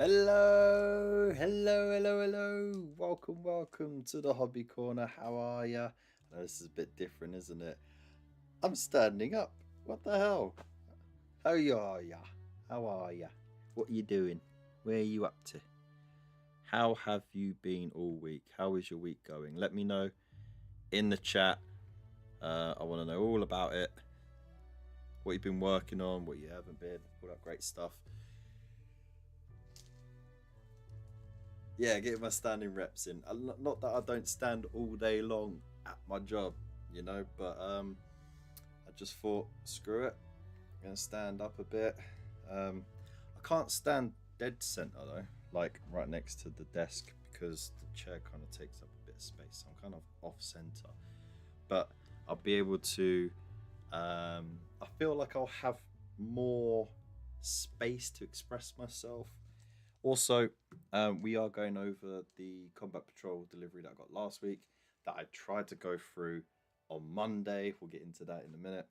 Hello, hello, hello, hello. Welcome to the Hobby Corner. How are ya? I know this is a bit different, isn't it? I'm standing up. What the hell? How are ya? How are ya? What are you doing? Where are you up to? How have you been all week? How is your week going? Let me know in the chat. I want to know all about it. What you've been working on, what you haven't been, all that great stuff. Yeah, getting my standing reps in. Not that I don't stand all day long at my job, but I just thought, screw it, I'm gonna stand up a bit. I can't stand dead center though, like right next to the desk because the chair kind of takes up a bit of space. So I'm kind of off center, but I'll be able to. I feel like I'll have more space to express myself. Also, we are going over the Combat Patrol delivery that I got last week that I tried to go through on Monday. We'll get into that in a minute.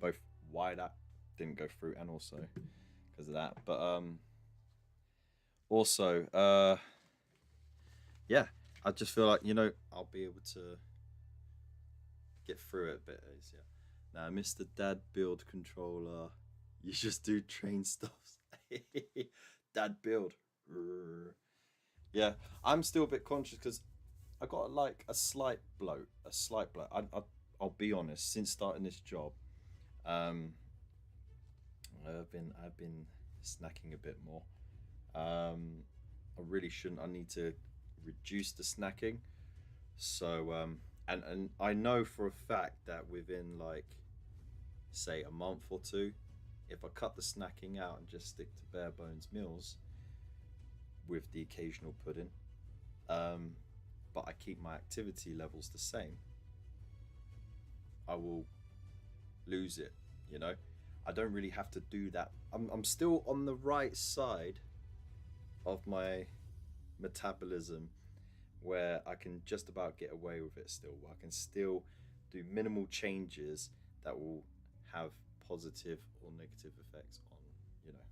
Both why that didn't go through and also because of that. But also, yeah, I just feel like, I'll be able to get through it a bit easier. Now, Mr. Dad Build Controller, you just do train stuffs. Dad Build. Yeah, I'm still a bit conscious because I got like a slight bloat. I'll be honest. Since starting this job, um, I've been snacking a bit more. I really shouldn't. I need to reduce the snacking. So and I know for a fact that within like say a month or two, if I cut the snacking out and just stick to bare bones meals with the occasional pudding, um, but I keep my activity levels the same, I will lose it. You know, I don't really have to do that. I'm still on the right side of my metabolism where I can just about get away with it still. I can still do minimal changes that will have positive or negative effects on, you know,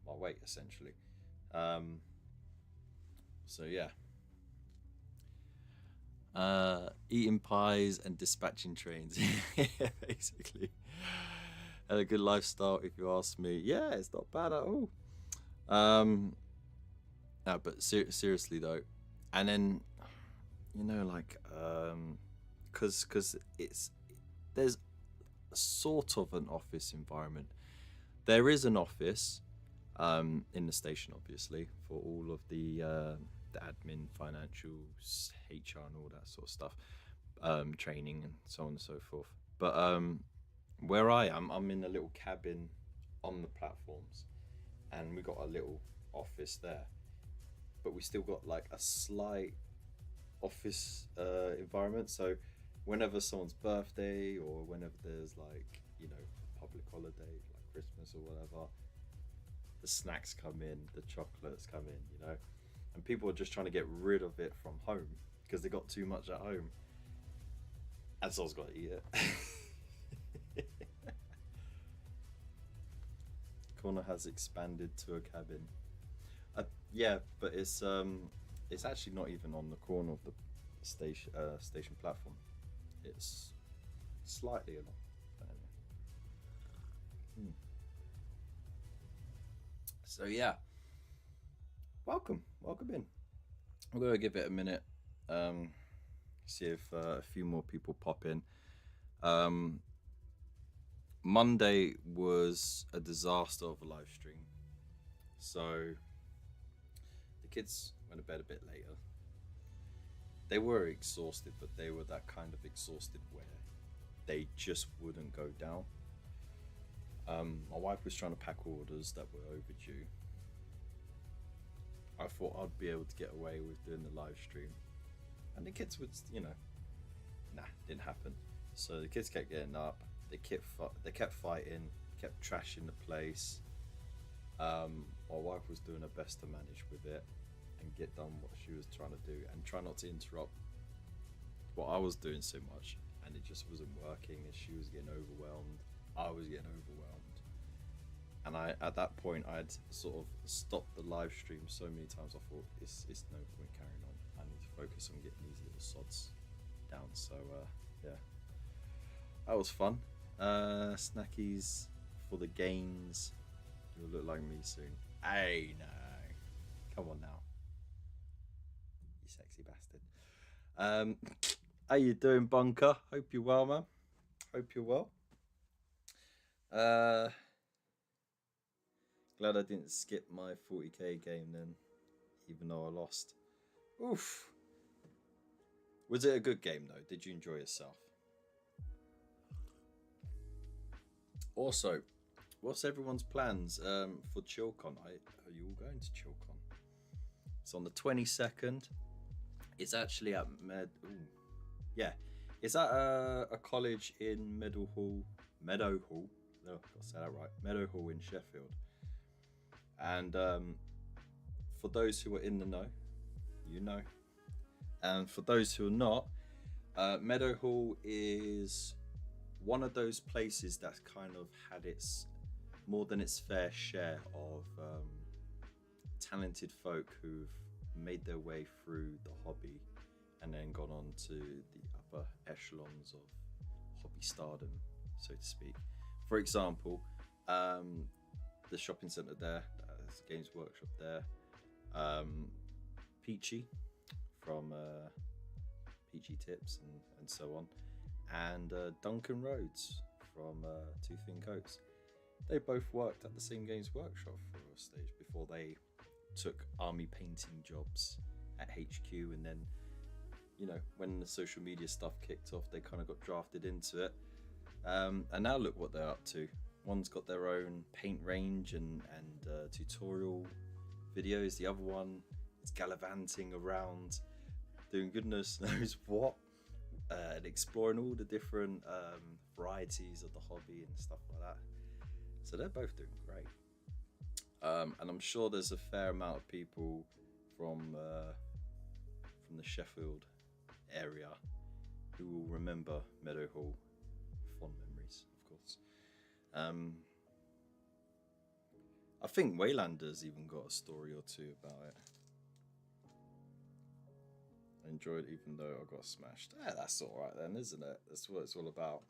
my weight essentially. Um, so yeah, eating pies and dispatching trains, basically. And a good lifestyle, if you ask me. Yeah, it's not bad at all. Um, no, but seriously though, and then like because it's there's sort of an office environment. There is an office in the station, obviously, for all of the admin, financials, HR, and all that sort of stuff, training and so on and so forth. But where I am, I'm in a little cabin on the platforms, and we got a little office there. But we still got like a slight office environment. So whenever someone's birthday or whenever there's like a public holiday like Christmas or whatever, the snacks come in, the chocolates come in, and people are just trying to get rid of it from home because they got too much at home, and someone's got to eat it. Corner has expanded to a cabin. Yeah, but it's actually not even on the corner of the station platform. It's slightly along. Hmm. So yeah, welcome in. I'm gonna give it a minute. See if a few more people pop in. Monday was a disaster of a live stream. So the kids went to bed a bit later. They were exhausted, but they were that kind of exhausted where they just wouldn't go down. My wife was trying to pack orders that were overdue. I thought I'd be able to get away with doing the live stream, and the kids would, didn't happen. So the kids kept getting up. They kept fighting, kept trashing the place. My wife was doing her best to manage with it and get done what she was trying to do and try not to interrupt what I was doing so much, and it just wasn't working, and she was getting overwhelmed, I was getting overwhelmed, And at that point, I'd sort of stopped the live stream so many times. I thought it's no point carrying on. I need to focus on getting these little sods down. So yeah, that was fun. Snackies for the gains. You'll look like me soon. Hey, no, come on now, you sexy bastard. How you doing, Bunker? Hope you're well, man. Hope you're well. Glad I didn't skip my 40k game then, even though I lost. Oof. Was it a good game though? Did you enjoy yourself? Also, what's everyone's plans for ChillCon? Are you all going to ChillCon? It's on the 22nd. It's actually at it's at a college in Meadowhall. Oh, I've got to say that right. Meadowhall in Sheffield. And for those who are in the know, you know. And for those who are not, Meadowhall is one of those places that's kind of had its more than its fair share of talented folk who've made their way through the hobby and then gone on to the upper echelons of hobby stardom, so to speak. For example, the shopping centre there, there's a Games Workshop there, Peachy from Peachy Tips and so on, and Duncan Rhodes from Two Thin Coats. They both worked at the same Games Workshop for a stage before they took army painting jobs at HQ, and then, you know, when the social media stuff kicked off, they kind of got drafted into it. And now look what they're up to. One's got their own paint range and tutorial videos. The other one is gallivanting around doing goodness knows what, and exploring all the different varieties of the hobby and stuff like that. So they're both doing great. And I'm sure there's a fair amount of people from the Sheffield area who will remember Meadowhall. Fond memories, of course. I think Waylander's even got a story or two about it. I enjoyed it even though I got smashed. That's alright then, isn't it? That's what it's all about.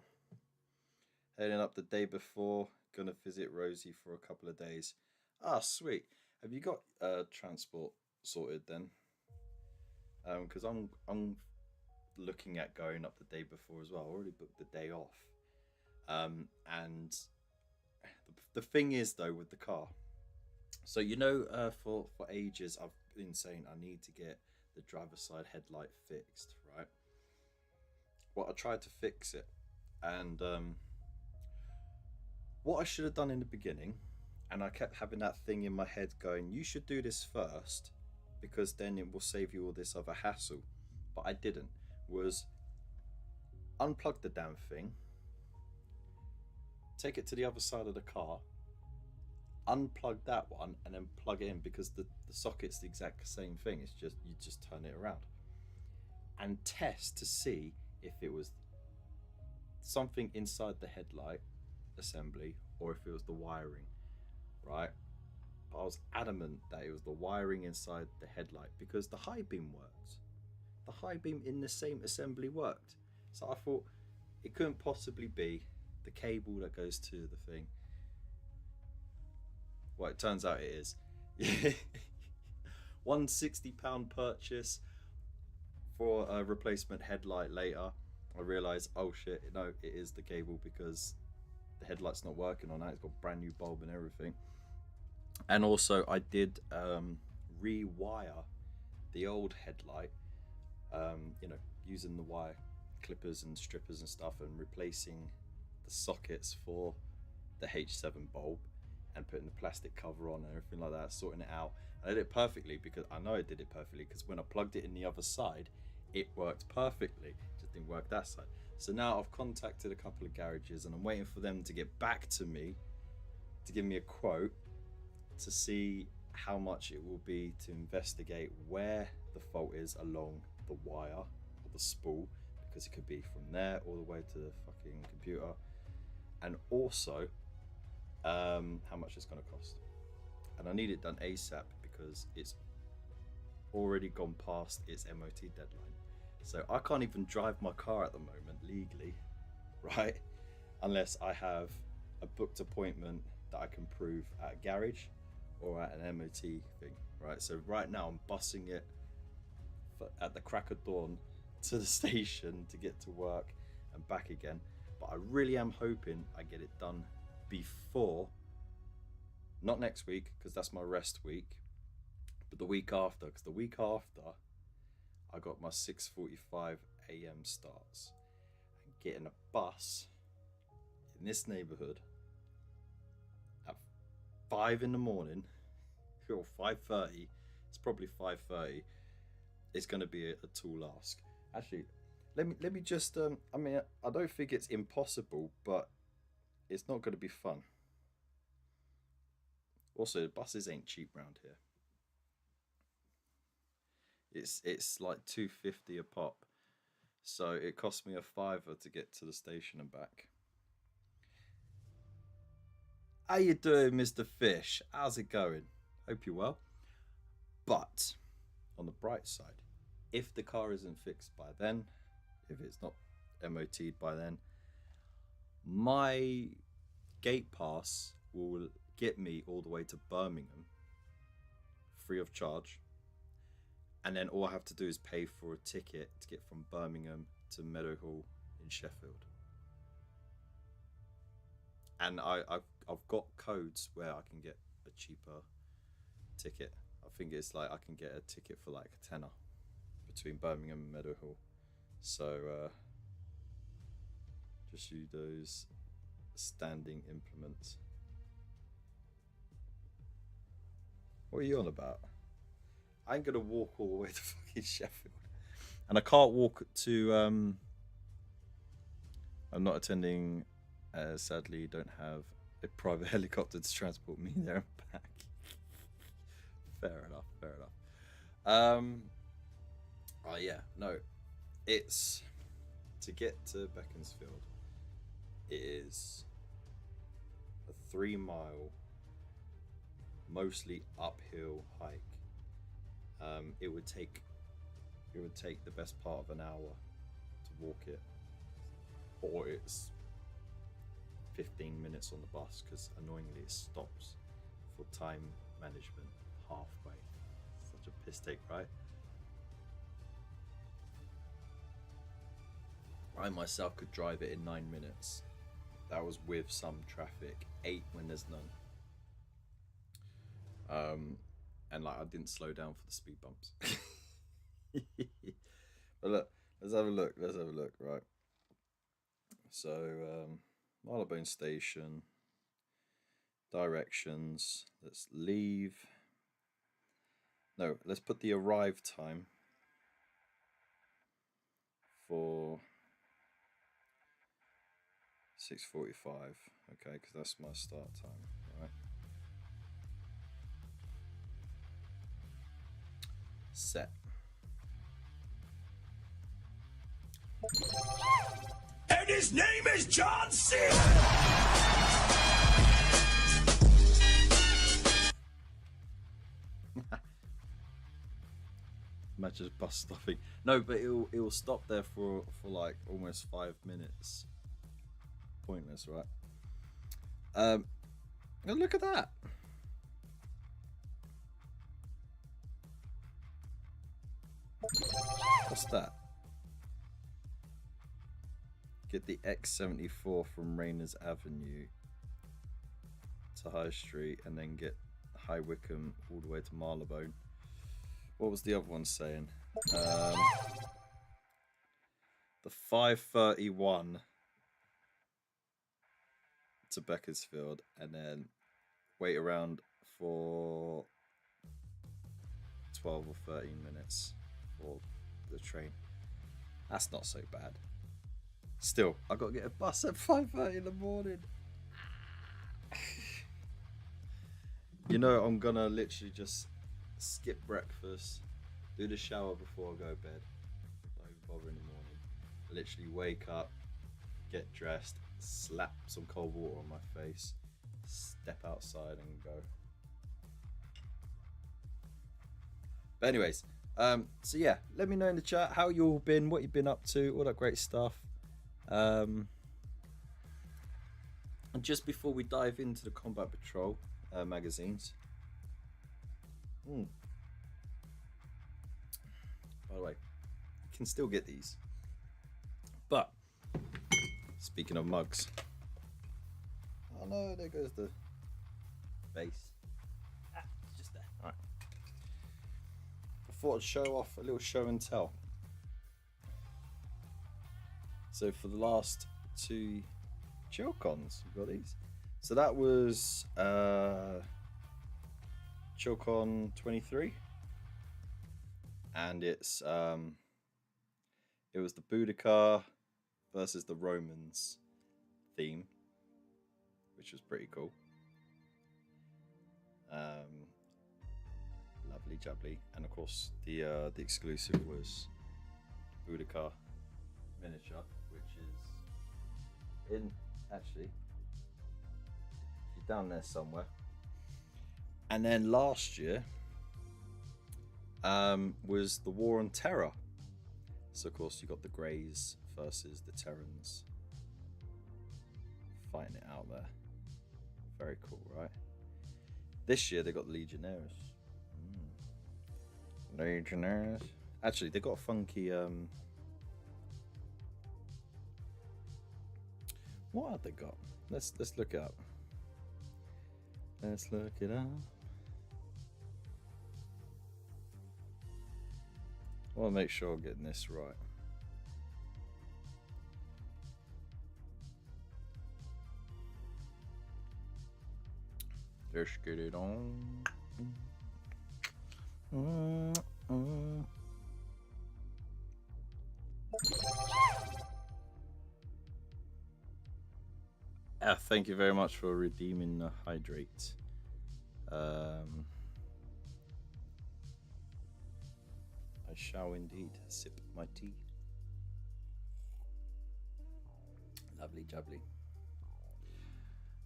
Heading up the day before, gonna visit Rosie for a couple of days. Ah, sweet. Have you got transport sorted then? Because I'm looking at going up the day before as well. I already booked the day off. And the thing is though with the car, so you know, for ages I've been saying I need to get the driver's side headlight fixed, right? Well, I tried to fix it, and what I should have done in the beginning, and I kept having that thing in my head going, you should do this first because then it will save you all this other hassle, but I didn't, was unplug the damn thing, take it to the other side of the car, unplug that one, and then plug it in, because the socket's the exact same thing. It's just, you just turn it around and test to see if it was something inside the headlight assembly or if it was the wiring, right? But I was adamant that it was the wiring inside the headlight, because the high beam worked. The high beam in the same assembly worked. So I thought it couldn't possibly be the cable that goes to the thing. Well, it turns out it is. £160 purchase for a replacement headlight later. I realised, oh shit, no, it is the cable, because the headlight's not working on that. It's got a brand new bulb and everything. And also I did rewire the old headlight, you know, using the wire clippers and strippers and stuff, and replacing the sockets for the H7 bulb and putting the plastic cover on and everything like that, sorting it out. I did it perfectly, because I know I did it perfectly, because when I plugged it in the other side, it worked perfectly. It just didn't work that side. So now I've contacted a couple of garages and I'm waiting for them to get back to me to give me a quote to see how much it will be to investigate where the fault is along the wire or the spool, because it could be from there all the way to the fucking computer. And also how much it's going to cost. And I need it done ASAP because it's already gone past its MOT deadline. So I can't even drive my car at the moment legally, right? Unless I have a booked appointment that I can prove at a garage or at an MOT thing, right? So right now I'm bussing it at the crack of dawn to the station to get to work and back again. But I really am hoping I get it done before, not next week because that's my rest week, but the week after, because the week after I got my 6:45 a.m. starts, and getting a bus in this neighborhood at 5 in the morning or 5:30, it's probably 5:30, it's going to be a tall ask. Actually, let me just I mean, I don't think it's impossible, but it's not going to be fun. Also, the buses ain't cheap round here. It's like 250 a pop, so it cost me a fiver to get to the station and back. How you doing, Mr. Fish? How's it going? Hope you're well. But on the bright side, if the car isn't fixed by then, if it's not MOT'd by then, my gate pass will get me all the way to Birmingham free of charge. And then all I have to do is pay for a ticket to get from Birmingham to Meadowhall in Sheffield. And I've got codes where I can get a cheaper ticket. I think it's like I can get a ticket for like a tenner between Birmingham and Meadowhall. So just use those standing implements. What are you on about? I ain't gonna walk all the way to fucking Sheffield, and I can't walk to. I'm not attending. Sadly, don't have a private helicopter to transport me there and back. Fair enough. Fair enough. Oh yeah, no, it's to get to Beaconsfield. It is a 3-mile, mostly uphill hike. It would take the best part of an hour to walk it, or it's 15 minutes on the bus because annoyingly it stops for time management halfway. Such a piss take, right? I myself could drive it in 9 minutes. That was with some traffic, 8 when there's none. And like I didn't slow down for the speed bumps. But look, let's have a look, right? So Marylebone Station, directions, let's leave. No, let's put the arrive time for 6:45, okay, because that's my start time, right? Set. And his name is John Cena! Imagine bus stopping. No, but it'll stop there for like almost 5 minutes. Pointless, right? And look at that. What's that? Get the X74 from Rayners Avenue to High Street and then get High Wycombe all the way to Marylebone. What was the other one saying? The 5:31 to Beaconsfield and then wait around for 12 or 13 minutes for the train. That's not so bad. Still, I got to get a bus at 5:30 in the morning. You know, I'm gonna literally just skip breakfast, do the shower before I go to bed. Don't even bother in the morning. Literally wake up, get dressed, slap some cold water on my face, step outside and go. But anyways, so yeah, let me know in the chat how you all been, what you've been up to, all that great stuff. And just before we dive into the Combat Patrol magazines, by the way, you can still get these. But speaking of mugs, oh no, there goes the base. It's just there. All right. I thought I'd show off a little show and tell. So for the last 2 ChillCons, we've got these. So that was ChillCon 23, and it was the Boudica versus the Romans theme, which was pretty cool. Lovely jubbly, and of course the exclusive was Boudica miniature, which is in actually she's down there somewhere. And then last year was the War on Terror. So of course you got the Greys versus the Terrans fighting it out there. Very cool, right? This year they got the Legionnaires. Legionnaires. Actually, they got a funky what have they got? Let's look it up. Let's look it up. I want to make sure I'm getting this right. Let's get it on. Thank you very much for redeeming the hydrate. I shall indeed sip my tea. Lovely jubbly.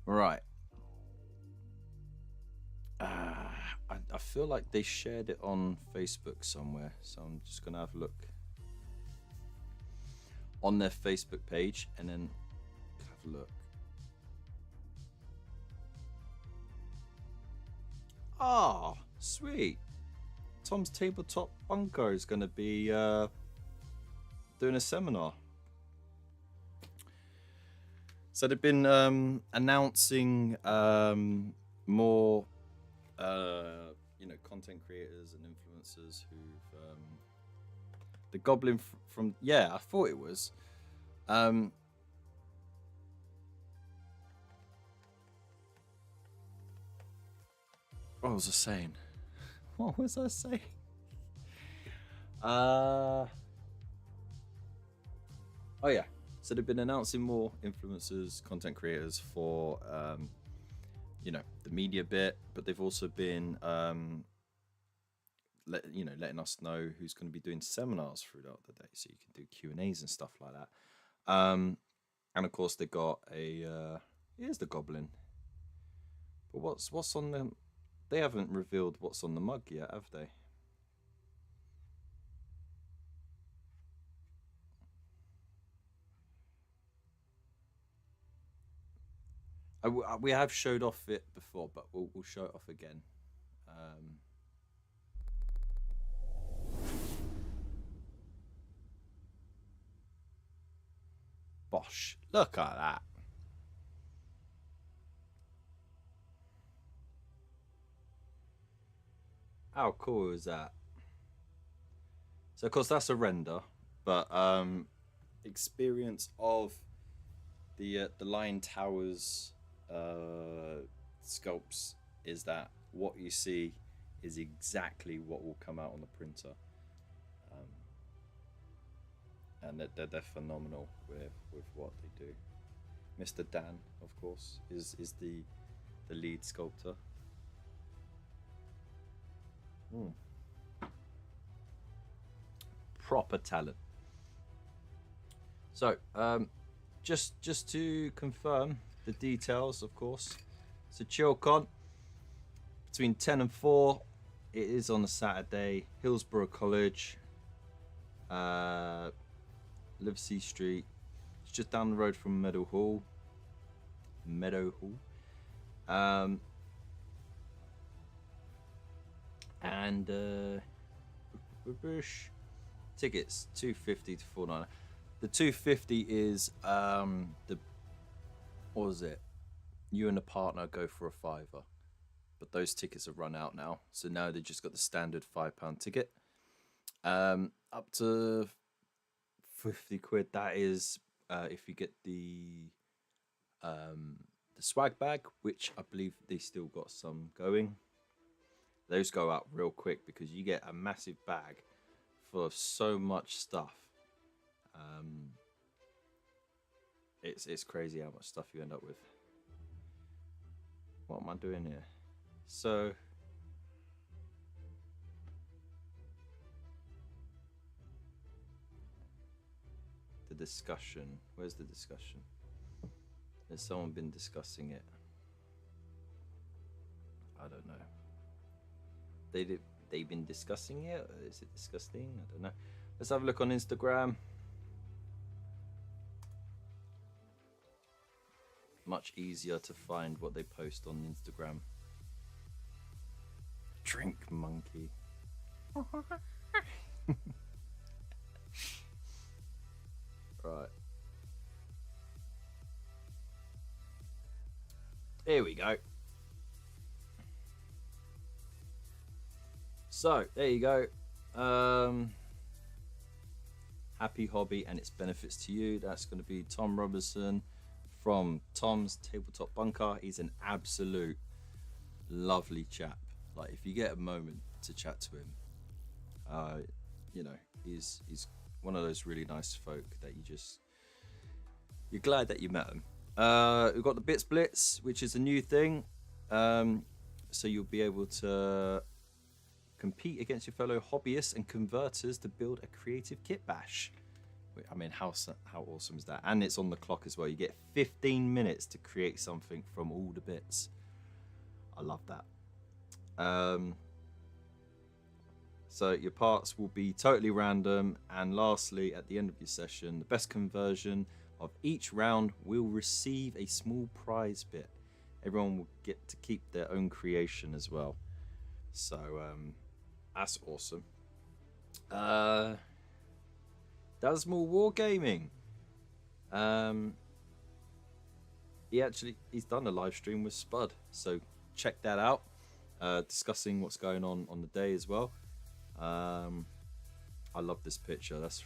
Right. I feel like they shared it on Facebook somewhere, so I'm just gonna have a look on their Facebook page and then have a look. Ah, sweet. Tom's Tabletop Bunker is going to be doing a seminar. So they've been announcing more, content creators and influencers who've the Goblin from I thought it was. What was I saying? What was I saying? Oh yeah. So they've been announcing more influencers, content creators for the media bit, but they've also been letting us know who's going to be doing seminars throughout the day, so you can do Q&As and stuff like that. And of course they got a here's the Goblin. But what's on them? They haven't revealed what's on the mug yet, have they? We have showed off it before, but we'll show it off again. Bosh! Look at that. How cool is that? So of course that's a render, but experience of the Lion Towers sculpts is that what you see is exactly what will come out on the printer, and they're phenomenal with what they do. Mr. Dan, of course, is the lead sculptor. Proper talent. So just to confirm the details, of course, So ChillCon between 10 and 4. It is on a Saturday. Hillsborough College, Livesey Street. It's just down the road from Meadow Hall. And tickets $250 to $4.99. The $250 is the, what was it? You and a partner go for a £5, but those tickets have run out now. So now they just got the standard £5 ticket. Up to 50 quid. That is if you get the swag bag, which I believe they still got some going. Those go out real quick because you get a massive bag full of so much stuff. It's crazy how much stuff you end up with. What am I doing here? So the discussion. Where's the discussion? Has someone been discussing it? I don't know. They've been discussing it? Or is it disgusting? I don't know. Let's have a look on Instagram. Much easier to find what they post on Instagram. Drink monkey. Right. Here we go. So, there you go. Happy hobby and its benefits to you. That's going to be Tom Robertson from Tom's Tabletop Bunker. He's an absolute lovely chap. Like, if you get a moment to chat to him, you know, he's one of those really nice folk that you're glad that you met him. We've got the Bits Blitz, which is a new thing. So you'll be able to compete against your fellow hobbyists and converters to build a creative kit bash. I mean, how awesome is that? And it's on the clock as well. You get 15 minutes to create something from all the bits. I love that. So your parts will be totally random. And lastly, at the end of your session, the best conversion of each round will receive a small prize bit. Everyone will get to keep their own creation as well. So that's awesome. Dasmall Wargaming. He's done a live stream with Spud, so check that out. Discussing what's going on the day as well. I love this picture. That's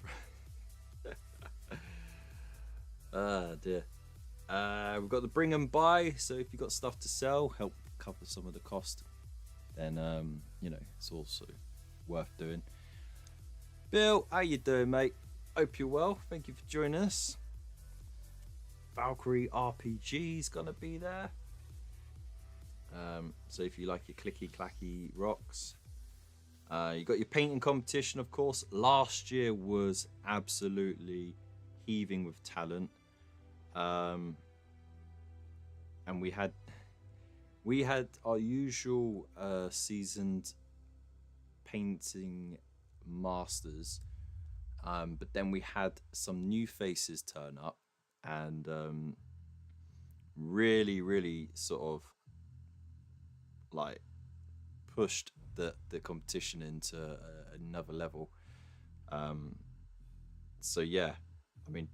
dear. We've got the bring and buy, so if you've got stuff to sell, help cover some of the cost, then you know, it's also worth doing. Bill, how you doing, mate? Hope you're well. Thank you for joining us. Valkyrie RPG is gonna be there. So if you like your clicky clacky rocks, you got your painting competition, of course. Last year was absolutely heaving with talent. And we had our usual seasoned painting masters, but then we had some new faces turn up and really sort of like pushed the competition into another level. So yeah, I mean,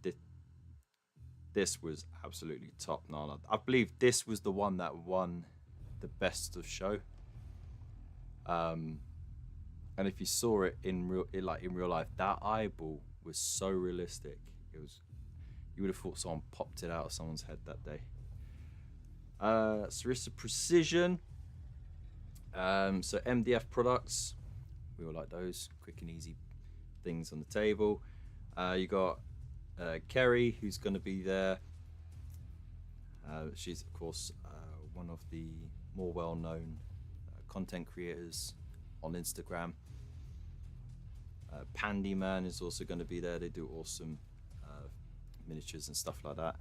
this was absolutely top notch. I believe this was the one that won the best of show. And if you saw it in real life, that eyeball was so realistic. It was, you would have thought someone popped it out of someone's head that day. Sarissa Precision. So MDF products, we all like those quick and easy things on the table. You got Kerry, who's going to be there. She's of course one of the more well-known content creators on Instagram. Pandyman is also going to be there. They do awesome miniatures and stuff like that.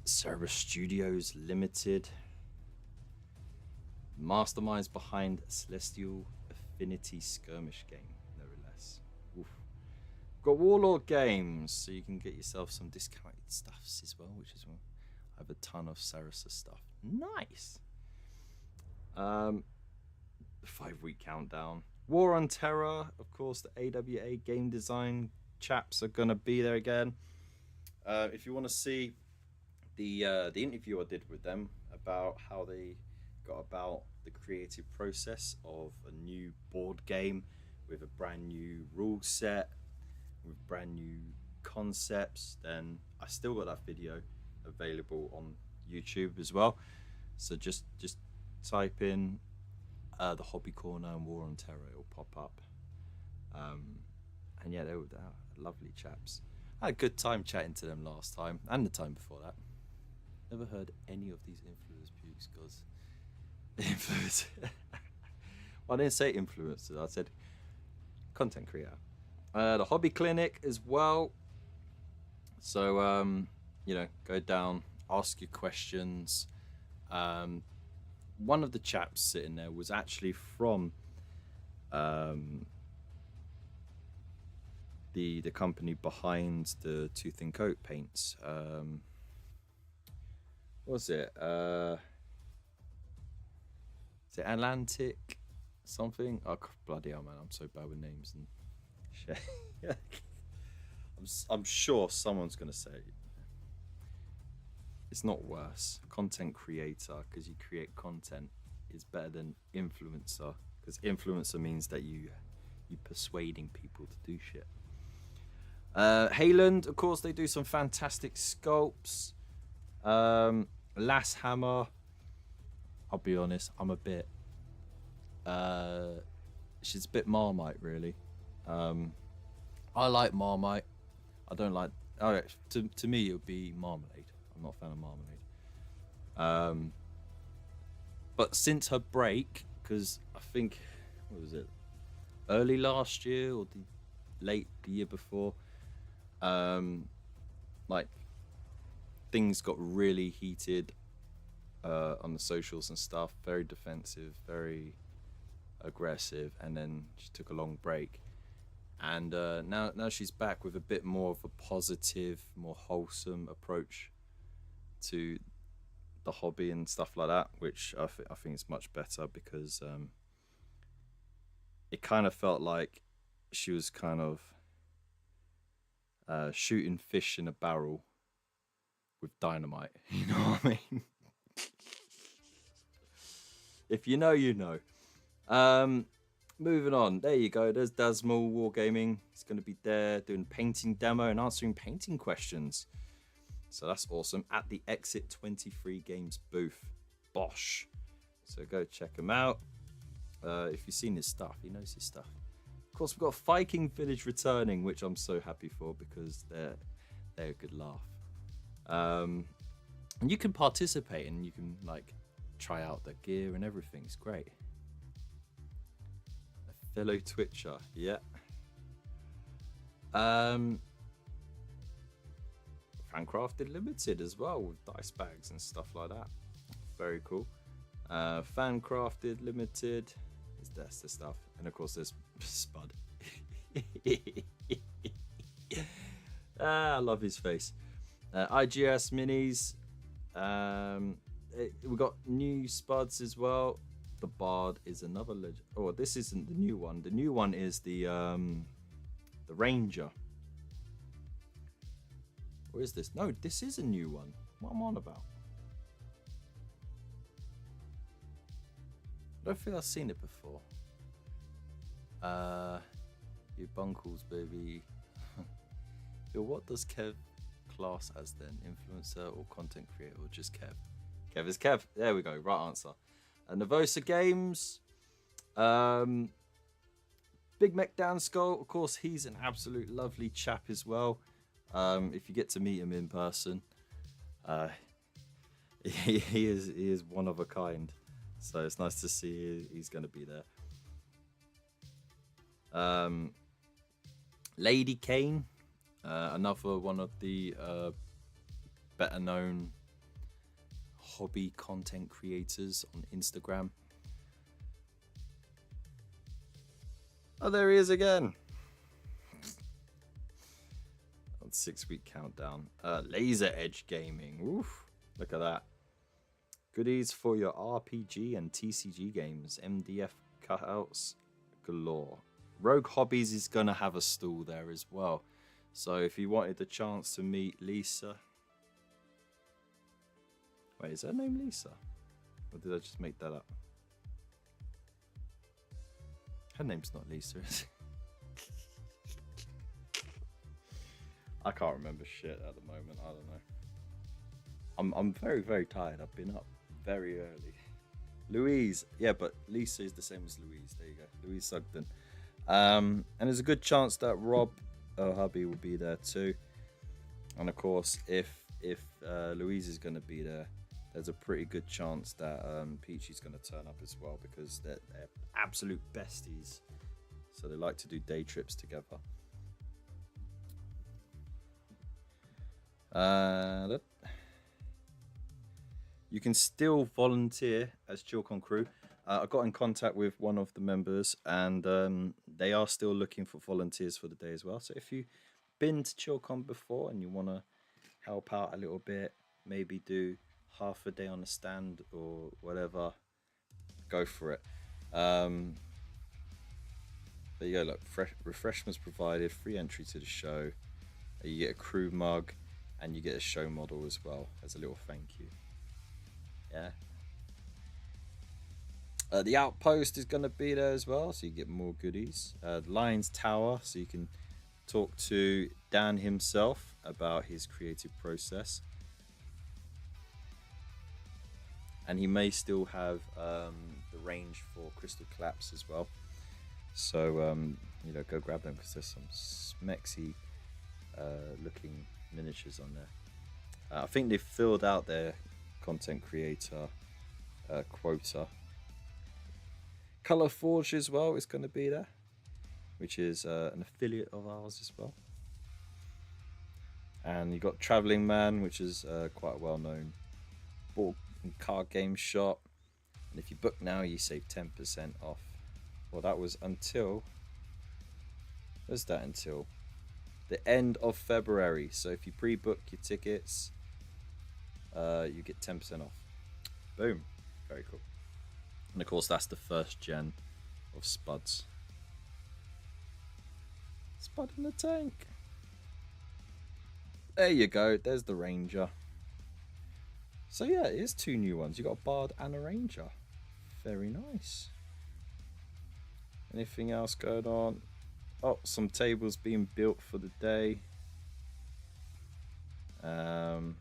Cerberus Studios Limited. Masterminds behind Celestial Affinity Skirmish game, no less. Oof. Got Warlord Games, so you can get yourself some discounted stuffs as well, which is I have a ton of Sarasa stuff. Nice. 5-week countdown. War on Terror, of course. The AWA game design chaps are gonna be there again. If you want to see the interview I did with them about how they got about the creative process of a new board game with a brand new rule set, with brand new concepts, then I still got that video available on YouTube as well. So just type in the Hobby Corner and War on Terror, it'll pop up. And yeah, they were lovely chaps. I had a good time chatting to them last time and the time before that. Never heard any of these influencers pukes, guys. Influencer. Well, I didn't say influencer, I said content creator. The Hobby Clinic as well. So you know, go down, ask your questions. One of the chaps sitting there was actually from the company behind the Tooth and Coat paints. What was it? Is it Atlantic something? Oh, bloody hell, man. I'm so bad with names and shit. I'm sure someone's going to say it's not worse. Content creator, because you create content, is better than influencer, because influencer means that you persuading people to do shit. Hayland, of course, they do some fantastic sculpts. Lass Hammer, I'll be honest, I'm a bit she's a bit Marmite, really. I like Marmite. I don't like, to me it would be Marmalade. I'm not a fan of Marmalade. But since her break, because I think, what was it, early last year or the year before, like things got really heated on the socials and stuff, very defensive, very aggressive, and then she took a long break, and now she's back with a bit more of a positive, more wholesome approach to the hobby and stuff like that, which I think is much better, because it kind of felt like she was kind of shooting fish in a barrel with dynamite. You know what I mean? If you know, you know. Moving on. There you go. There's Dasmal Wargaming. He's going to be there doing painting demo and answering painting questions. So that's awesome. At the Exit 23 Games booth. Bosh. So go check him out. If you've seen his stuff, he knows his stuff. Of course, we've got Viking Village returning, which I'm so happy for, because they're a good laugh. And you can participate and you can like try out the gear and everything. It's great. A fellow Twitcher, yeah. Fancrafted Limited as well, with dice bags and stuff like that. Very cool. Fancrafted Limited, that's the stuff. And of course there's Spud. I love his face. IGS minis. We've got new Spuds as well. The Bard is another legend. Oh, this isn't the new one. The new one is the Ranger. Or is this? No, this is a new one. What am I on about? I don't think I've seen it before. You bunkles, baby. Yo, what does Kev class as then? Influencer or content creator, or just Kev? Kev is Kev. There we go. Right answer. Navosa Games. Big Mech Dan Skull. Of course, he's an absolute lovely chap as well. If you get to meet him in person, he is one of a kind. So it's nice to see he's going to be there. Lady Kane, another one of the better known hobby content creators on Instagram. Oh, there he is again. On 6-week countdown. Laser Edge Gaming. Oof, look at that. Goodies for your RPG and TCG games. MDF cutouts galore. Rogue Hobbies is going to have a stall there as well. So if you wanted the chance to meet Lisa. Wait, is her name Lisa? Or did I just make that up? Her name's not Lisa, is it? I can't remember shit at the moment. I don't know. I'm very, very tired. I've been up very early. Louise. Yeah, but Lisa is the same as Louise. There you go. Louise Sugden. And there's a good chance that Rob Hubby will be there too. And of course, if Louise is going to be there, there's a pretty good chance that Peachy's going to turn up as well, because they're absolute besties. So they like to do day trips together. You can still volunteer as ChillCon crew. I got in contact with one of the members, and they are still looking for volunteers for the day as well. So if you've been to ChillCon before and you want to help out a little bit, maybe do half a day on the stand or whatever, go for it. There you go. Look, refreshments provided, free entry to the show. You get a crew mug, and you get a show model as well as a little thank you. Yeah. The outpost is going to be there as well, so you get more goodies. The Lions Tower, so you can talk to Dan himself about his creative process. And he may still have the range for Crystal Collapse as well. So, you know, go grab them, because there's some smexy looking miniatures on there. I think they've filled out their content creator quota. Color Forge as well is going to be there, which is an affiliate of ours as well. And you got Traveling Man, which is quite a well-known board and card game shop. And if you book now, you save 10% off. Well, that was until... Where's that until? The end of February. So if you pre-book your tickets, you get 10% off. Boom. Very cool. And of course, that's the first gen of Spuds. Spud in the tank. There you go. There's the Ranger. So yeah, it is 2 new ones. You got a Bard and a Ranger. Very nice. Anything else going on? Oh, some tables being built for the day. And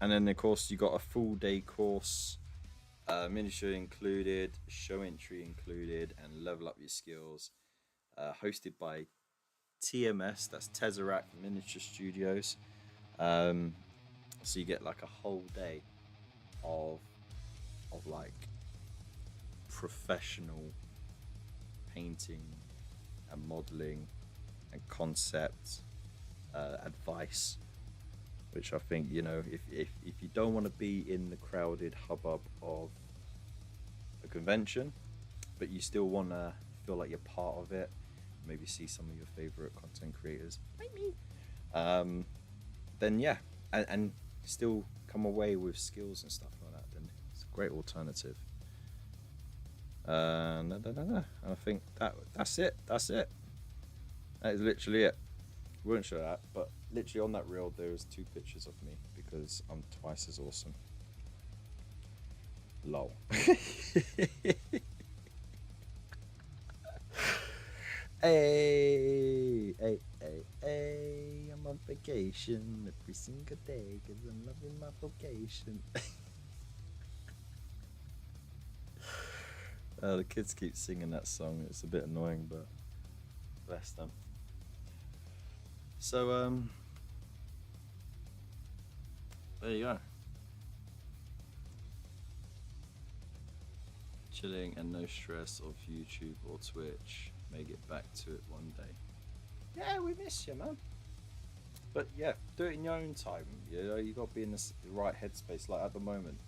then of course you got a full day course, miniature included, show entry included, and level up your skills. Hosted by TMS, that's Tesseract Miniature Studios. So you get like a whole day of like professional painting and modeling and concept advice, which I think, you know, if you don't want to be in the crowded hubbub of a convention, but you still want to feel like you're part of it, maybe see some of your favorite content creators like me, then yeah, and still come away with skills and stuff like that, then it's a great alternative. And I think that's it. That is literally it. We won't show that, but literally on that reel there's 2 pictures of me, because I'm twice as awesome. Lol. Hey, I'm on vacation every single day because I'm loving my vocation. The kids keep singing that song. It's a bit annoying, but bless them. So, there you go. Chilling and no stress of YouTube or Twitch. May get back to it one day. Yeah, we miss you, man. But yeah, do it in your own time. You know, you got to be in the right headspace. Like at the moment,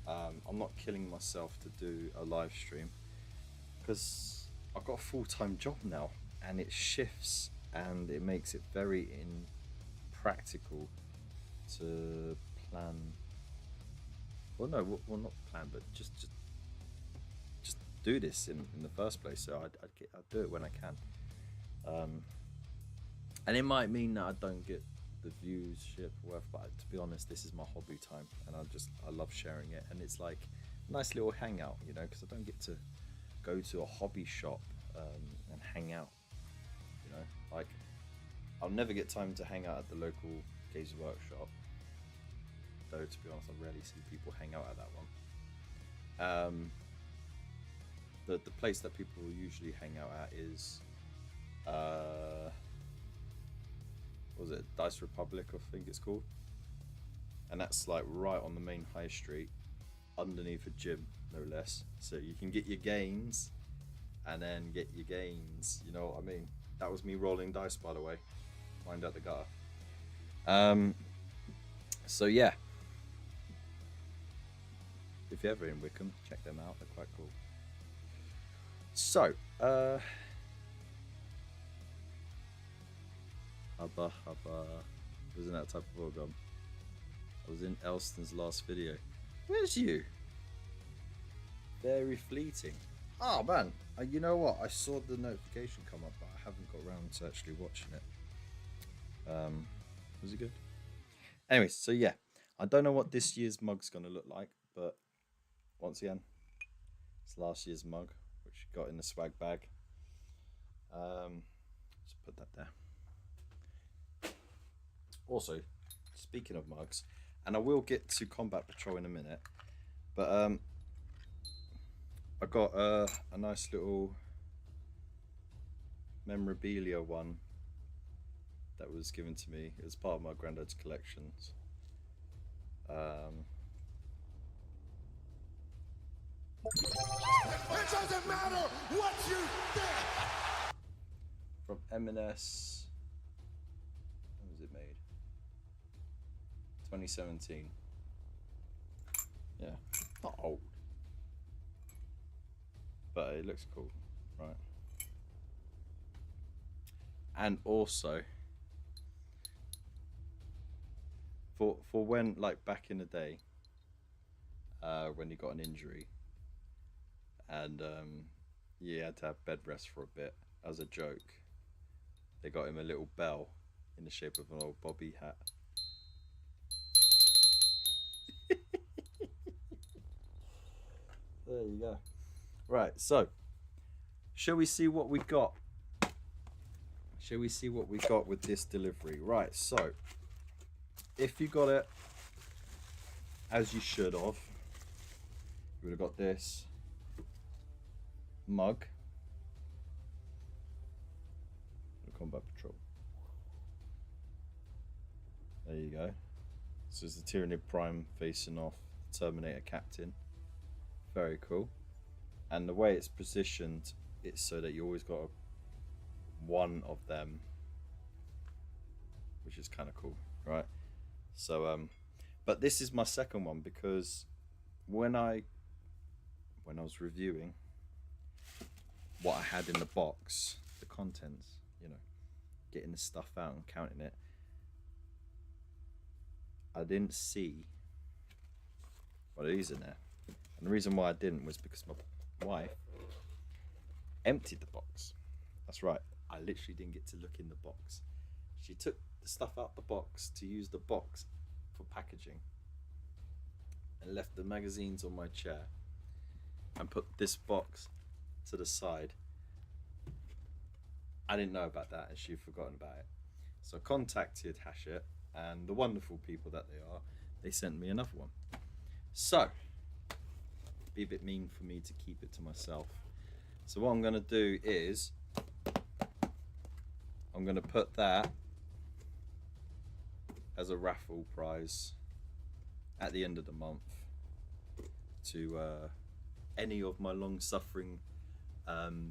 I'm not killing myself to do a live stream because I've got a full-time job now, and it shifts, and it makes it very impractical to plan. Well, no, well, not plan, but just do this in the first place. So I'd do it when I can. And it might mean that I don't get the viewership or whatever, but to be honest, this is my hobby time, and I love sharing it, and it's like a nice little hangout, you know, because I don't get to go to a hobby shop and hang out, you know, like I'll never get time to hang out at the local Games Workshop, though to be honest, I rarely see people hang out at that one. The place that people usually hang out at is what was it, Dice Republic, I think it's called, and that's like right on the main high street underneath a gym, no less, so you can get your gains and then get your gains, you know what I mean. That was me rolling dice, by the way, mind out the gutter. So yeah, if you're ever in Wickham, check them out, they're quite cool. So Hubba hubba. Wasn't that type of organ? I was in Elston's last video. Where's you? Very fleeting. Oh man, you know what? I saw the notification come up, but I haven't got around to actually watching it. Was it good? Anyway, so yeah, I don't know what this year's mug's gonna look like, but once again, it's last year's mug, which got in the swag bag. Just put that there. Also, speaking of mugs, and I will get to Combat Patrol in a minute, but I got a nice little memorabilia one that was given to me. It was part of my granddad's collections. It doesn't matter what you think! From M&S. When was it made? 2017. Yeah, not old, but it looks cool, right? And also, for when, like back in the day, when he got an injury, and he had to have bed rest for a bit, as a joke, they got him a little bell in the shape of an old Bobby hat. There you go. Right, so shall we see what we got? Shall we see what we got with this delivery? Right, so if you got it as you should have, you would have got this mug. Combat Patrol. There you go. This is the Tyranid Prime facing off Terminator Captain. Very cool. And the way it's positioned, it's so that you always got one of them, which is kind of cool, right? So but this is my second one, because when I was reviewing what I had in the box, the contents, you know, getting the stuff out and counting it, I didn't see what it is in there. And the reason why I didn't was because my wife emptied the box. That's right, I literally didn't get to look in the box. She took the stuff out the box to use the box for packaging, and left the magazines on my chair, and put this box to the side. I didn't know about that, and she'd forgotten about it. So I contacted Hachette, and the wonderful people that they are, they sent me another one. So, be a bit mean for me to keep it to myself. So what I'm going to do is, I'm going to put that as a raffle prize at the end of the month to any of my long-suffering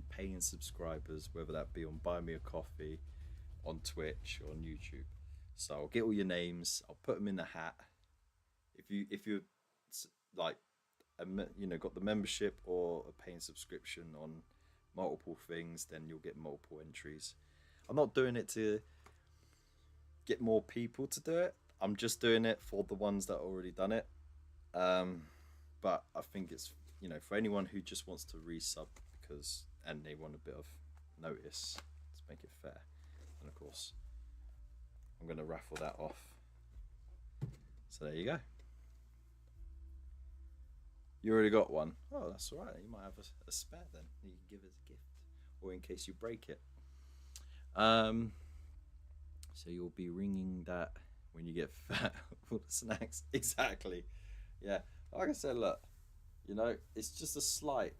paying subscribers, whether that be on Buy Me a Coffee, on Twitch, or on YouTube. So I'll get all your names. I'll put them in the hat. If you're like, got the membership or a paying subscription on multiple things, then you'll get multiple entries. I'm not doing it to get more people to do it. I'm just doing it for the ones that already done it. But I think it's, for anyone who just wants to resub and they want a bit of notice, to make it fair. And of course, I'm going to raffle that off. So there you go. You already got one. Oh, that's all right. You might have a spare then. You can give as a gift, or in case you break it. So you'll be ringing that when you get fat for the snacks. Exactly. Yeah. Like I said, look, it's just a slight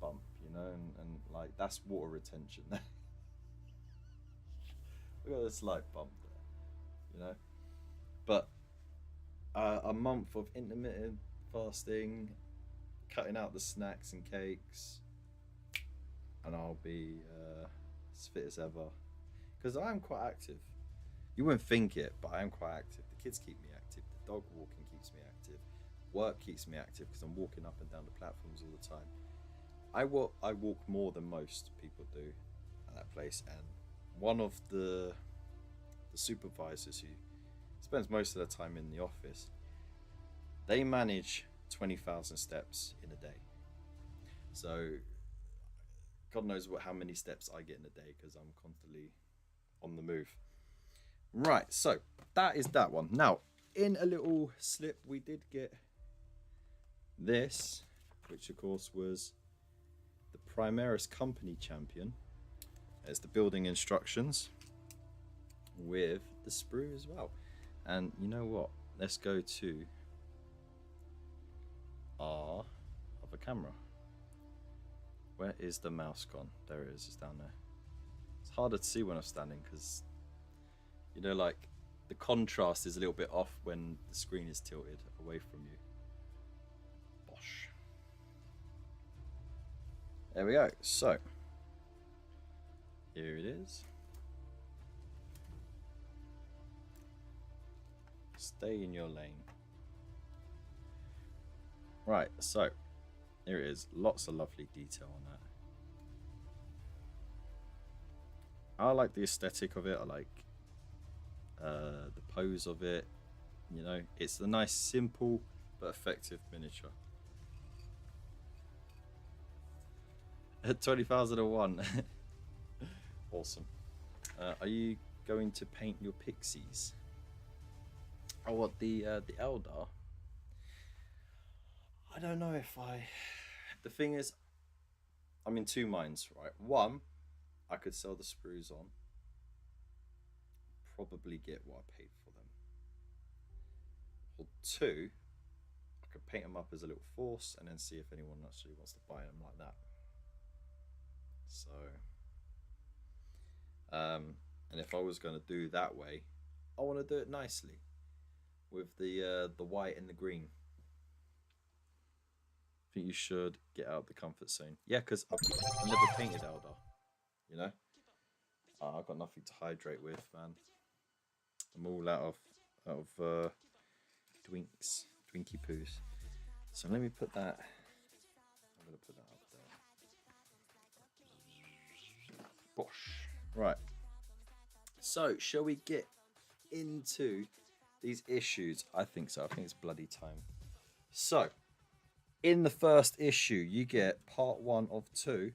bump, and like that's water retention. Look at the slight bump there, But a month of intermittent fasting, cutting out the snacks and cakes, and I'll be as fit as ever. Because I am quite active. You wouldn't think it, but I am quite active. The kids keep me active. The dog walking keeps me active. Work keeps me active because I'm walking up and down the platforms all the time. I walk more than most people do at that place, and one of the supervisors who spends most of their time in the office, they manage 20,000 steps in a day. So God knows how many steps I get in a day because I'm constantly on the move. Right, so that is that one. Now, in a little slip, we did get this, which of course was the Primaris Company Champion. There's the building instructions with the sprue as well. And you know what? Let's go to our other camera. Where is the mouse gone? There it is. It's down there. It's harder to see when I'm standing because, like the contrast is a little bit off when the screen is tilted away from you. Bosh. There we go. So, here it is. Stay in your lane. Right, so here it is. Lots of lovely detail on that. I like the aesthetic of it. I like the pose of it. It's a nice, simple but effective miniature. At 20,001. Awesome. Are you going to paint your pixies? Oh, what, the Eldar? I don't know if I... The thing is, I'm in two minds, right? One, I could sell the sprues on. Probably get what I paid for them. Or two, I could paint them up as a little force and then see if anyone actually wants to buy them like that. So... and if I was going to do that way, I want to do it nicely. With the white and the green. I think you should get out of the comfort zone. Yeah, because I've never painted Eldar. I've got nothing to hydrate with, man. I'm all out of Twinkie poos. So let me put that. I'm gonna put that up there. Bosh. Right. So shall we get into these issues? I think so. I think it's bloody time. So, in the first issue, you get part 1 of 2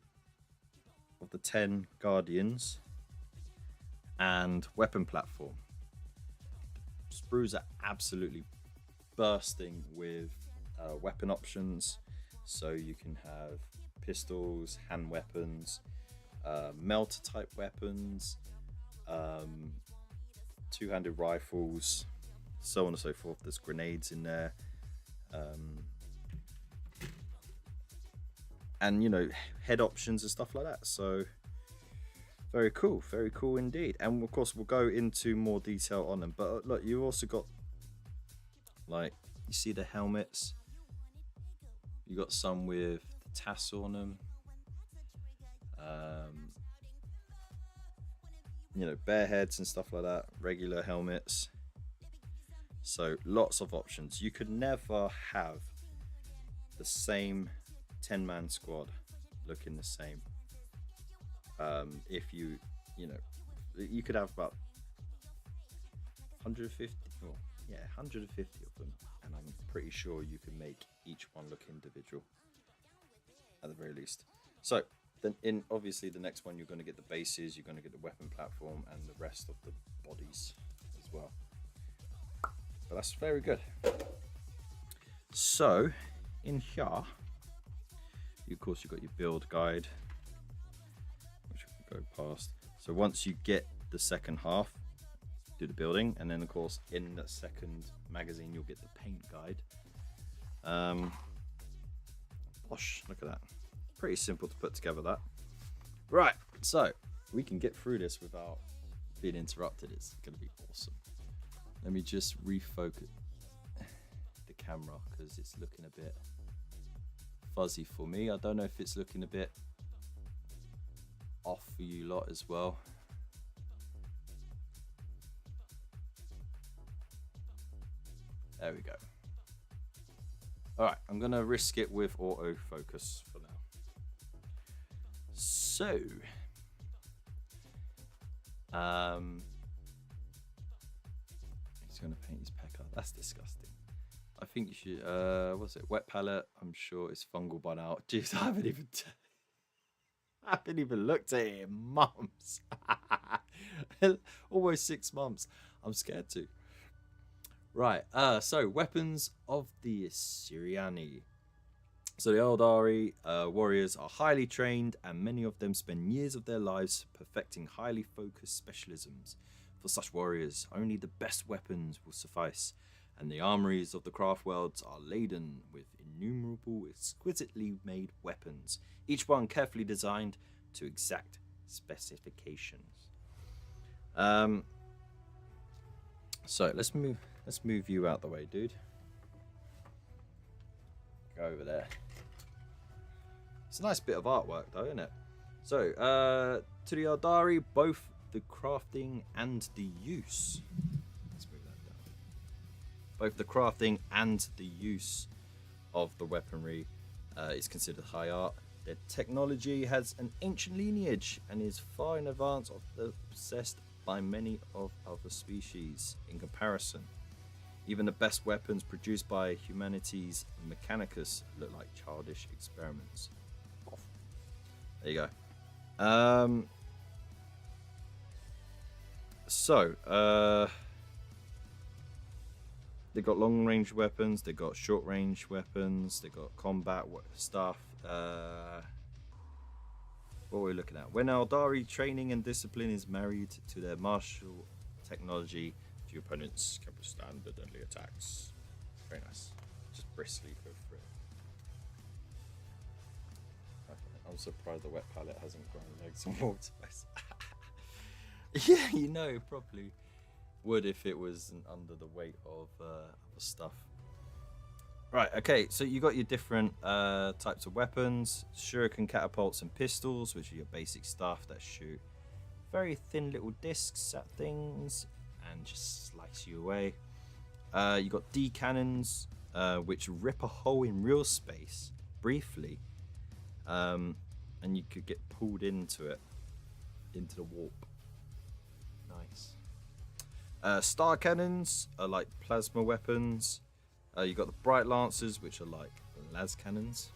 of the 10 Guardians and weapon platform. Sprues are absolutely bursting with weapon options. So you can have pistols, hand weapons, melter type weapons, two-handed rifles, so on and so forth. There's grenades in there, and head options and stuff like that. So very cool indeed. And of course we'll go into more detail on them, but look, you've also got, like, you see the helmets, you got some with the tassel on them. you know, bare heads and stuff like that, regular helmets. So lots of options. You could never have the same 10-man squad looking the same. If you know, you could have about 150, well, yeah, 150 of them, and I'm pretty sure you can make each one look individual at the very least. So then obviously the next one, you're going to get the bases, you're going to get the weapon platform, and the rest of the bodies as well. But that's very good. So in here, of course, you've got your build guide, which we can go past. So once you get the second half, do the building, and then of course in the second magazine you'll get the paint guide. Gosh, look at that. Pretty simple to put together that. Right, so we can get through this without being interrupted. It's gonna be awesome. Let me just refocus the camera because it's looking a bit fuzzy for me. I don't know if it's looking a bit off for you lot as well. There we go. All right, I'm gonna risk it with autofocus for now. So, he's gonna paint his pecker. That's disgusting. I think you should. What's it? Wet palette. I'm sure it's fungal by now. Jeez, I haven't even looked at it in months. Almost 6 months. I'm scared to. Right, so weapons of the Asuryani. So the Eldari warriors are highly trained, and many of them spend years of their lives perfecting highly focused specialisms. For such warriors, only the best weapons will suffice, and the armories of the craft worlds are laden with innumerable exquisitely made weapons, each one carefully designed to exact specifications. So let's move you out the way, dude. Go over there. It's a nice bit of artwork though, isn't it? So, to the Eldari, both the crafting and the use. Let's move that down. Both the crafting and the use of the weaponry is considered high art. Their technology has an ancient lineage and is far in advance of the possessed by many of other species. In comparison, even the best weapons produced by humanity's Mechanicus look like childish experiments. There you go. They got long range weapons, they got short range weapons, they got combat stuff. What are we looking at? When Eldari training and discipline is married to their martial technology, few opponents can withstand the deadly attacks. Very nice. Just briskly go through it. Okay. I'm surprised the wet palette hasn't grown legs and water. Yeah, you know, probably would if it wasn't under the weight of other stuff. Right, okay, so you got your different types of weapons. Shuriken, catapults, and pistols, which are your basic stuff that shoot very thin little discs at things and just slice you away. You got D cannons, which rip a hole in real space briefly, and you could get pulled into it, into the warp. Nice. Star cannons are like plasma weapons. You got the bright lancers, which are like las cannons,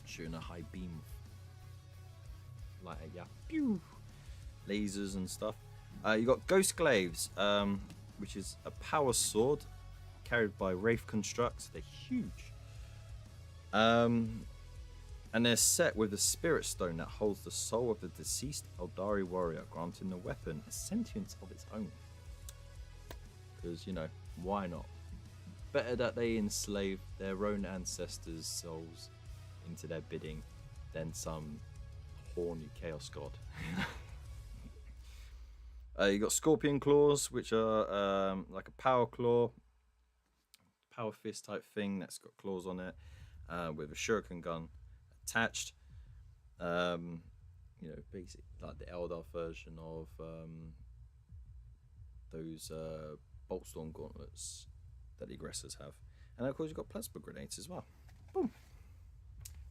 shooting a high beam, like pew, lasers and stuff. You got ghost glaives, which is a power sword carried by Wraith constructs. They're huge, and they're set with a spirit stone that holds the soul of the deceased Eldari warrior, granting the weapon a sentience of its own. Because, you know, why not? Better that they enslave their own ancestors' souls into their bidding than some horny chaos god. You got scorpion claws, which are like a power claw, power fist type thing that's got claws on it, with a shuriken gun attached. you know, basic like the Eldar version of those Boltstorm gauntlets that the aggressors have, and of course you've got plasma grenades as well. Boom!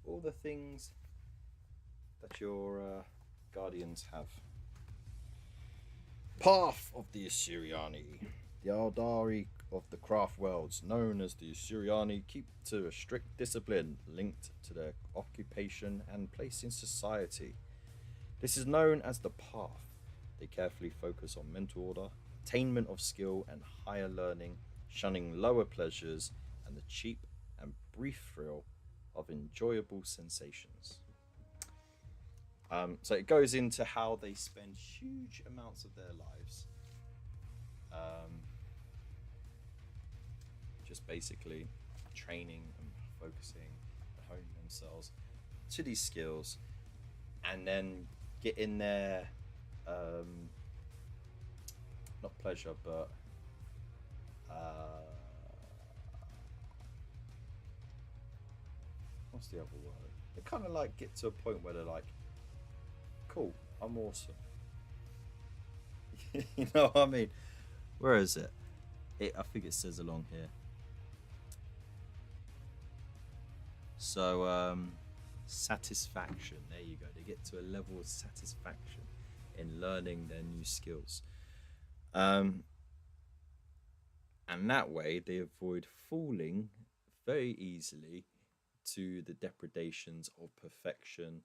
All the things that your guardians have. Path of the Asuryani. The Eldari of the craft worlds, known as the Asuryani, keep to a strict discipline linked to their occupation and place in society. This is known as the path. They carefully focus on mental order, attainment of skill, and higher learning, shunning lower pleasures and the cheap and brief thrill of enjoyable sensations. So it goes into how they spend huge amounts of their lives just basically training and focusing and honing themselves to these skills, and then get in there, not pleasure, but what's the other word? They kind of like get to a point where they're like, cool, I'm awesome. You know what I mean? Where is it? I think it says along here. So, satisfaction. There you go. They get to a level of satisfaction in learning their new skills. And that way they avoid falling very easily to the depredations of perfection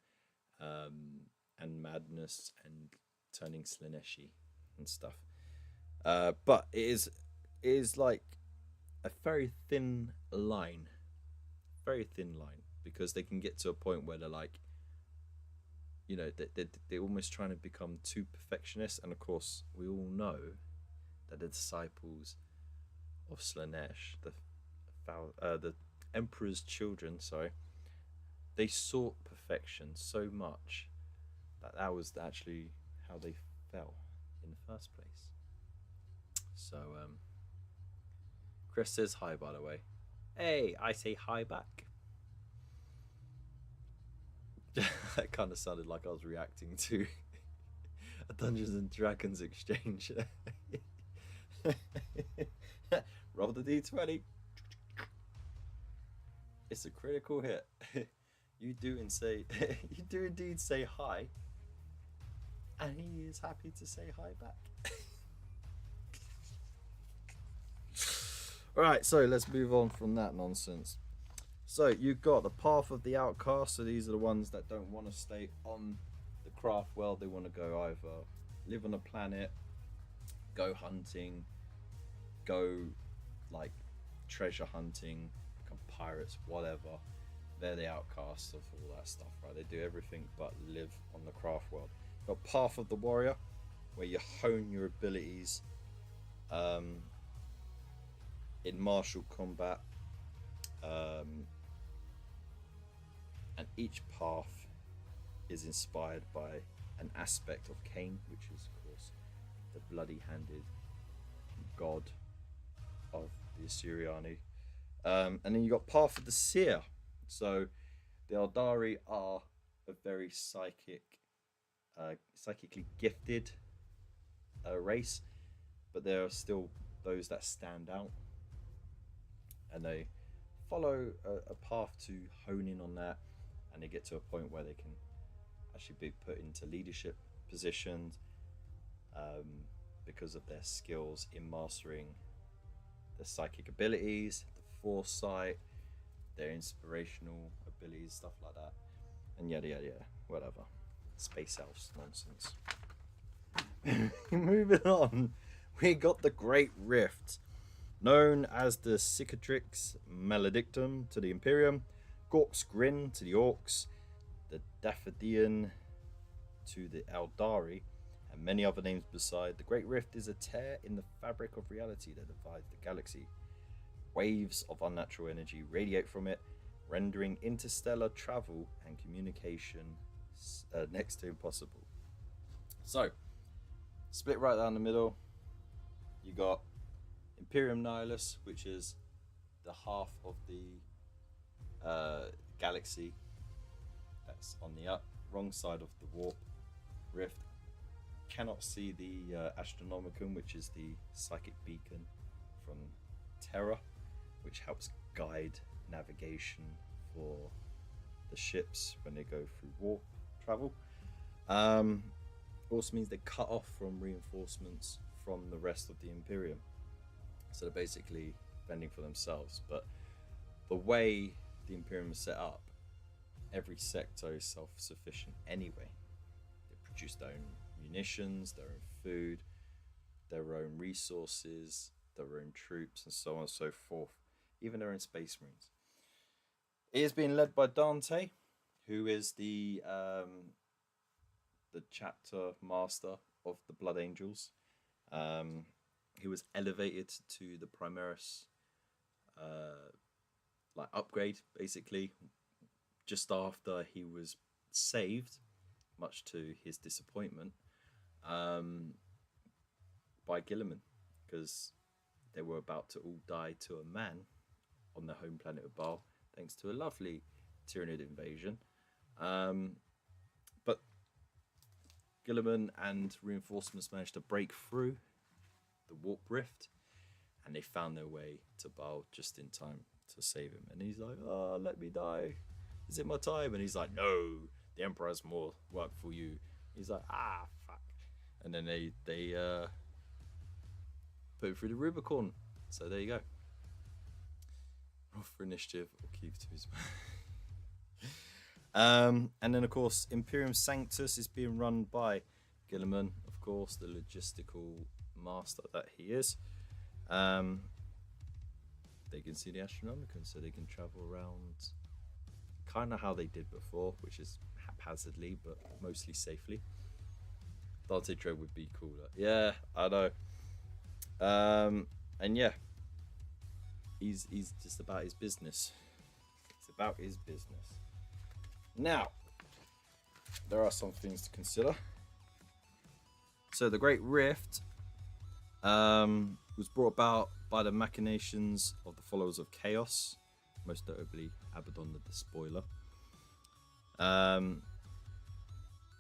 and madness and turning Slaaneshi and stuff. But it is like a very thin line, because they can get to a point where they're like, you know, they're almost trying to become too perfectionist. And of course, we all know that the disciples of Slaanesh, the Emperor's children, they sought perfection so much that was actually how they fell in the first place. So, Chris says hi, by the way. Hey, I say hi back. That kind of sounded like I was reacting to a Dungeons and Dragons exchange. Roll the d20. It's a critical hit. You do indeed say hi, and he is happy to say hi back. Alright, so let's move on from that nonsense. So you've got the path of the outcast. So these are the ones that don't want to stay on the craft world. They want to go either live on a planet, go hunting, go like treasure hunting, become pirates, whatever. They're the outcasts of all that stuff, right? They do everything but live on the craft world. You've got path of the warrior, where you hone your abilities in martial combat, and each path is inspired by an aspect of Cain, which is of course the bloody-handed god of the Asuryani. And then you got path of the seer. So the Eldari are a very psychically gifted race, but there are still those that stand out, and they follow a path to hone in on that, and they get to a point where they can actually be put into leadership positions because of their skills in mastering their psychic abilities, the foresight, their inspirational abilities, stuff like that, and yada yada yada, whatever. Space elves nonsense. Moving on, we got the Great Rift, known as the Cicatrix Maledictum to the Imperium, Gork's Grin to the Orcs, the Daffodian to the Eldari, and many other names beside. The Great Rift is a tear in the fabric of reality that divides the galaxy. Waves of unnatural energy radiate from it, rendering interstellar travel and communication next to impossible. So, split right down the middle, you got Imperium Nihilus, which is the half of the galaxy that's on the wrong side of the warp, Rift. Cannot see the Astronomicon, which is the psychic beacon from Terra, which helps guide navigation for the ships when they go through warp travel. Also means they're cut off from reinforcements from the rest of the Imperium, so they're basically fending for themselves. But the way the Imperium is set up, every sector is self-sufficient anyway. They produce their own munitions, their own food, their own resources, their own troops, and so on and so forth, even their own space marines. It is being led by Dante, who is the chapter master of the Blood Angels. He was elevated to the Primaris like upgrade, basically, just after he was saved, much to his disappointment, by Guilliman, because they were about to all die to a man on their home planet of Baal, thanks to a lovely Tyranid invasion. But Guilliman and reinforcements managed to break through the warp rift, and they found their way to Baal just in time to save him. And he's like, "Oh, let me die. Is it my time?" And he's like, "No, the Emperor has more work for you." He's like, "Ah, fuck." And then they put him through the Rubicon. So there you go. Roll for initiative or keep to his. And then, of course, Imperium Sanctus is being run by Guilliman, of course, the logistical master that he is. They can see the Astronomicon, so they can travel around kind of how they did before, which is haphazardly, but mostly safely. Dante Tread would be cooler. Yeah, I know. And yeah, he's just about his business. It's about his business. Now, there are some things to consider. So the Great Rift was brought about by the machinations of the followers of Chaos, most notably Abaddon the Despoiler.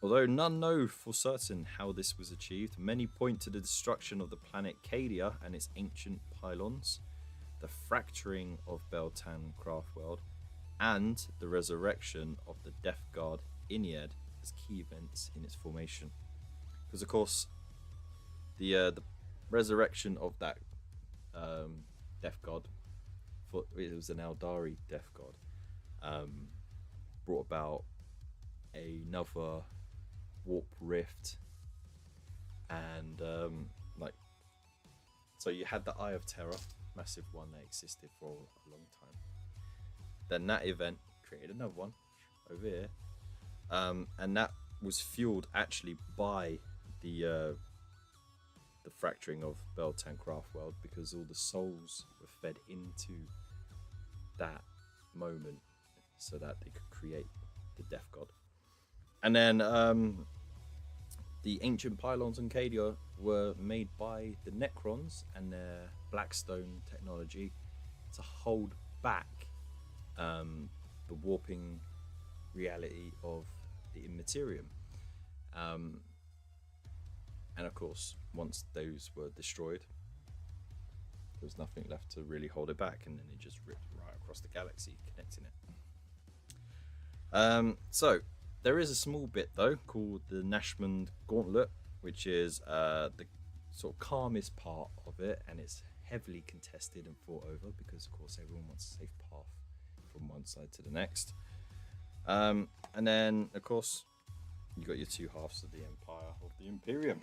Although none know for certain how this was achieved, many point to the destruction of the planet Cadia and its ancient pylons, the fracturing of Beltan Craftworld, and the resurrection of the Death Guard Inyad as key events in its formation. Because, of course, the resurrection of that Death God, it was an Eldari Death God, brought about another warp rift, and so you had the Eye of Terror, massive one that existed for a long time. Then that event created another one over here, and that was fueled actually by the fracturing of Beltan Craftworld, because all the souls were fed into that moment so that they could create the Death God. And then the ancient pylons on Cadia were made by the Necrons and their Blackstone technology to hold back the warping reality of the Immaterium. And of course, once those were destroyed, there was nothing left to really hold it back, and then it just ripped right across the galaxy, connecting it. So there is a small bit though called the Nashmund Gauntlet, which is the sort of calmest part of it, and it's heavily contested and fought over because, of course, everyone wants a safe path from one side to the next. And then, of course, you got your two halves of the Empire of the Imperium.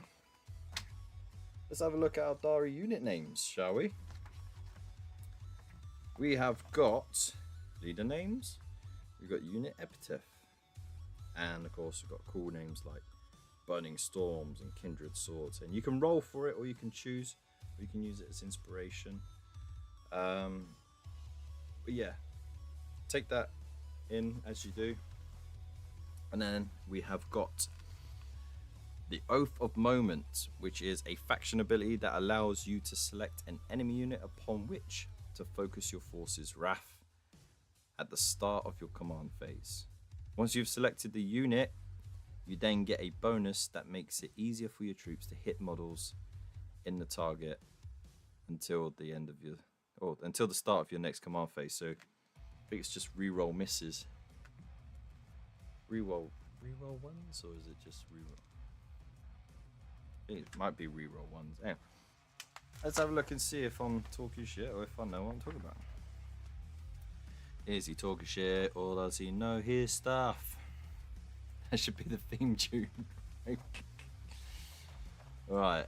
Let's have a look at our Dari unit names, shall we? We have got leader names, we've got unit epitaph, and of course we've got cool names like Burning Storms and Kindred Swords. And you can roll for it, or you can choose, or you can use it as inspiration. But yeah, take that in as you do. And then we have got the Oath of Moment, which is a faction ability that allows you to select an enemy unit upon which to focus your force's wrath at the start of your command phase. Once you've selected the unit, You then get a bonus that makes it easier for your troops to hit models in the target until the end of your, or until the start of your next command phase. So I think it's just reroll misses. Reroll ones, or is it just reroll? I think it might be reroll ones. Anyway, let's have a look and see if I'm talking shit or if I know what I'm talking about. Is he talking shit or does he know his stuff? That should be the theme tune. Right.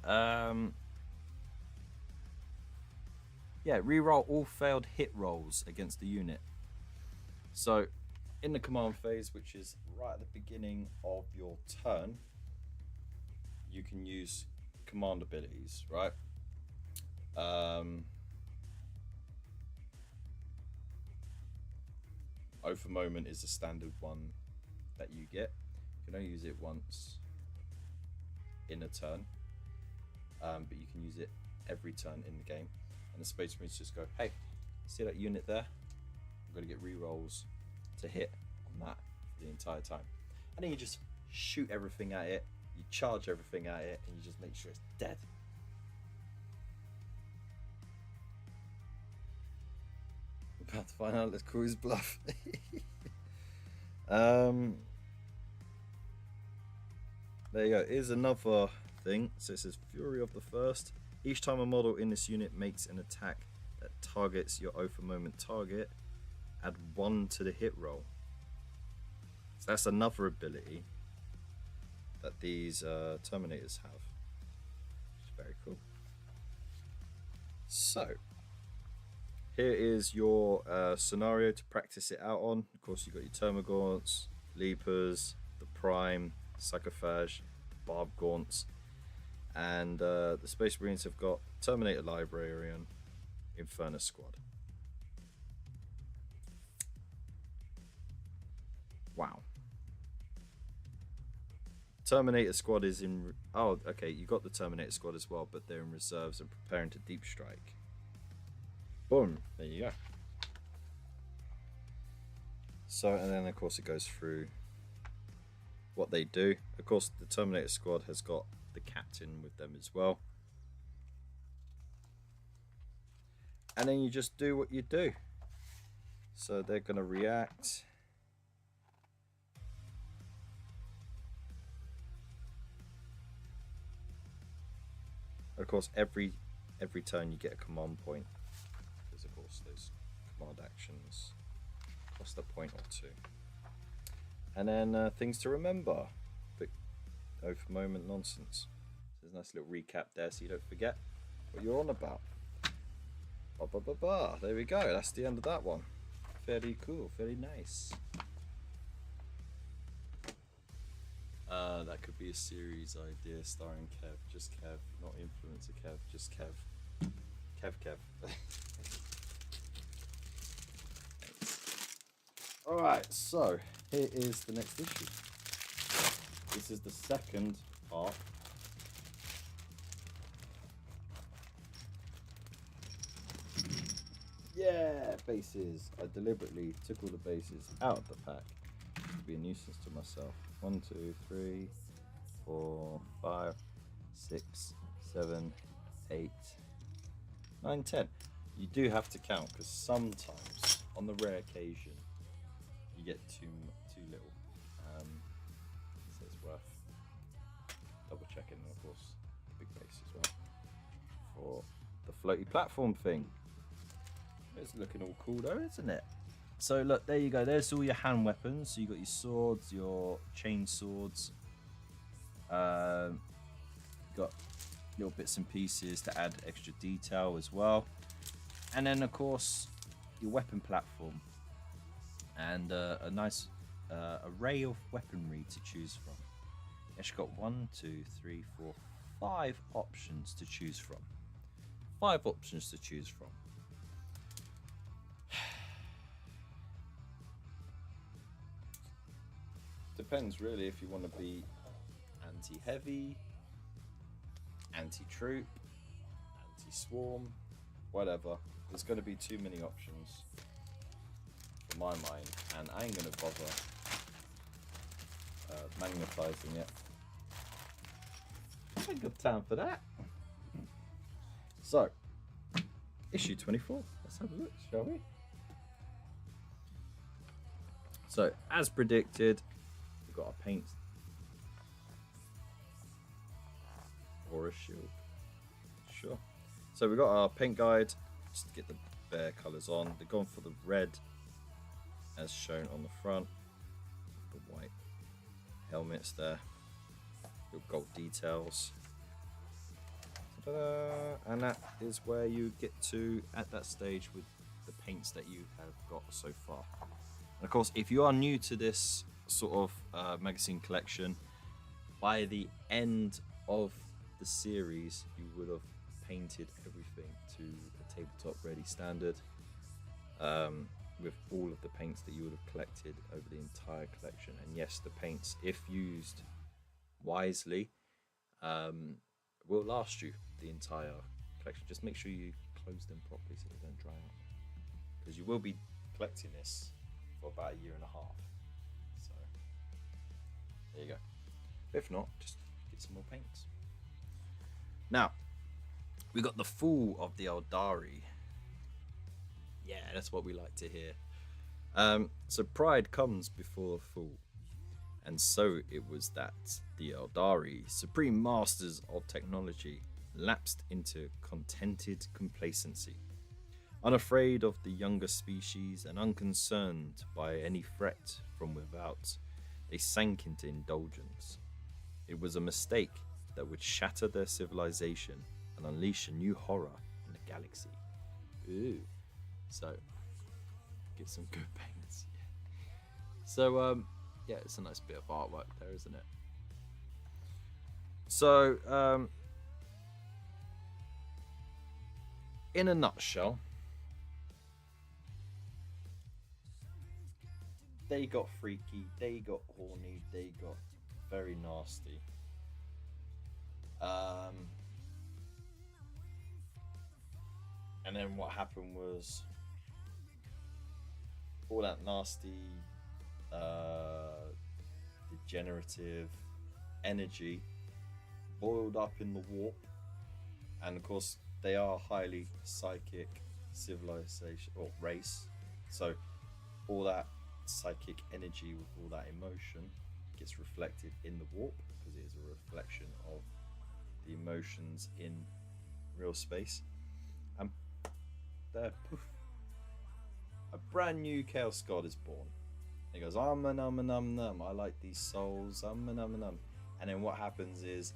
Yeah, reroll all failed hit rolls against the unit. So, in the command phase, which is right at the beginning of your turn, you can use command abilities, right? Oath of Moment is a standard one that you get. You can only use it once in a turn, but you can use it every turn in the game. And the Space Marines just go, hey, see that unit there? I'm going to get rerolls to hit on that for the entire time. And then you just shoot everything at it, you charge everything at it, and you just make sure it's dead. About to find out, let's call his bluff. There you go. Here's another thing. So it says Fury of the First. Each time a model in this unit makes an attack that targets your Oath of Moment target, add 1 to the hit roll. So that's another ability that these Terminators have, which is very cool. So here is your scenario to practice it out on. Of course, you've got your Termagants, Leapers, the Prime, Psychophage, Barb Gaunts, and the Space Marines have got Terminator Librarian, Infernus Squad. Wow. Terminator Squad is in... Oh, okay, you got the Terminator Squad as well, but they're in reserves and preparing to deep strike. Boom, there you go. So, and then of course it goes through what they do. Of course, the Terminator Squad has got the captain with them as well. And then you just do what you do. So they're going to react. Of course, every turn you get a command point. Because of course those command actions cost a point or two. And then things to remember. Quick Oath Moment nonsense. There's a nice little recap there so you don't forget what you're on about. There we go. That's the end of that one. Very cool. Very nice. That could be a series idea starring Kev. Just Kev. Not influencer Kev. Just Kev. Kev. Alright, so here is the next issue. This is the second part. Yeah, bases. I deliberately took all the bases out of the pack to be a nuisance to myself. 1, 2, 3, 4, 5, 6, 7, 8, 9, 10. You do have to count because sometimes, on the rare occasion, you get too little. So it's worth double checking, and of course, the big base as well for the floaty platform thing. It's looking all cool though, isn't it? So look, there you go. There's all your hand weapons. So you got your swords, your chain swords. Got little bits and pieces to add extra detail as well. And then of course your weapon platform and a nice array of weaponry to choose from. You actually got 1, 2, 3, 4, 5 options to choose from. 5 options to choose from. Depends really if you want to be anti-heavy, anti-troop, anti-swarm, whatever. There's going to be too many options for my mind, and I ain't going to bother magnetizing it. I ain't got time for that. So, issue 24. Let's have a look, shall we? So, as predicted, we've got our paints. Or a shield. Sure. So we've got our paint guide, just to get the bare colours on. They're going for the red, as shown on the front. The white helmets there. Your gold details. Ta-da! And that is where you get to at that stage with the paints that you have got so far. And of course, if you are new to this sort of magazine collection, by the end of the series, you would have painted everything to a tabletop ready standard, with all of the paints that you would have collected over the entire collection. And yes, the paints, if used wisely, will last you the entire collection. Just make sure you close them properly so they don't dry out, because you will be collecting this for about a year and a half. So there you go. If not, just get some more paints. Now, we got the fall of the Aeldari. Yeah, that's what we like to hear. So pride comes before a fall. And so it was that the Aeldari, supreme masters of technology, lapsed into contented complacency. Unafraid of the younger species and unconcerned by any threat from without, they sank into indulgence. It was a mistake that would shatter their civilization and unleash a new horror in the galaxy. Ooh. So, get some good paints. Yeah. So, yeah, it's a nice bit of artwork there, isn't it? So, in a nutshell, they got freaky, they got horny, they got very nasty. And then what happened was all that nasty, degenerative energy boiled up in the warp, and of course they are highly psychic civilization or race, so all that psychic energy with all that emotion gets reflected in the warp, because it is a reflection of the emotions in real space. And there, poof, a brand new Chaos God is born. He goes, num. I like these souls, num. And then what happens is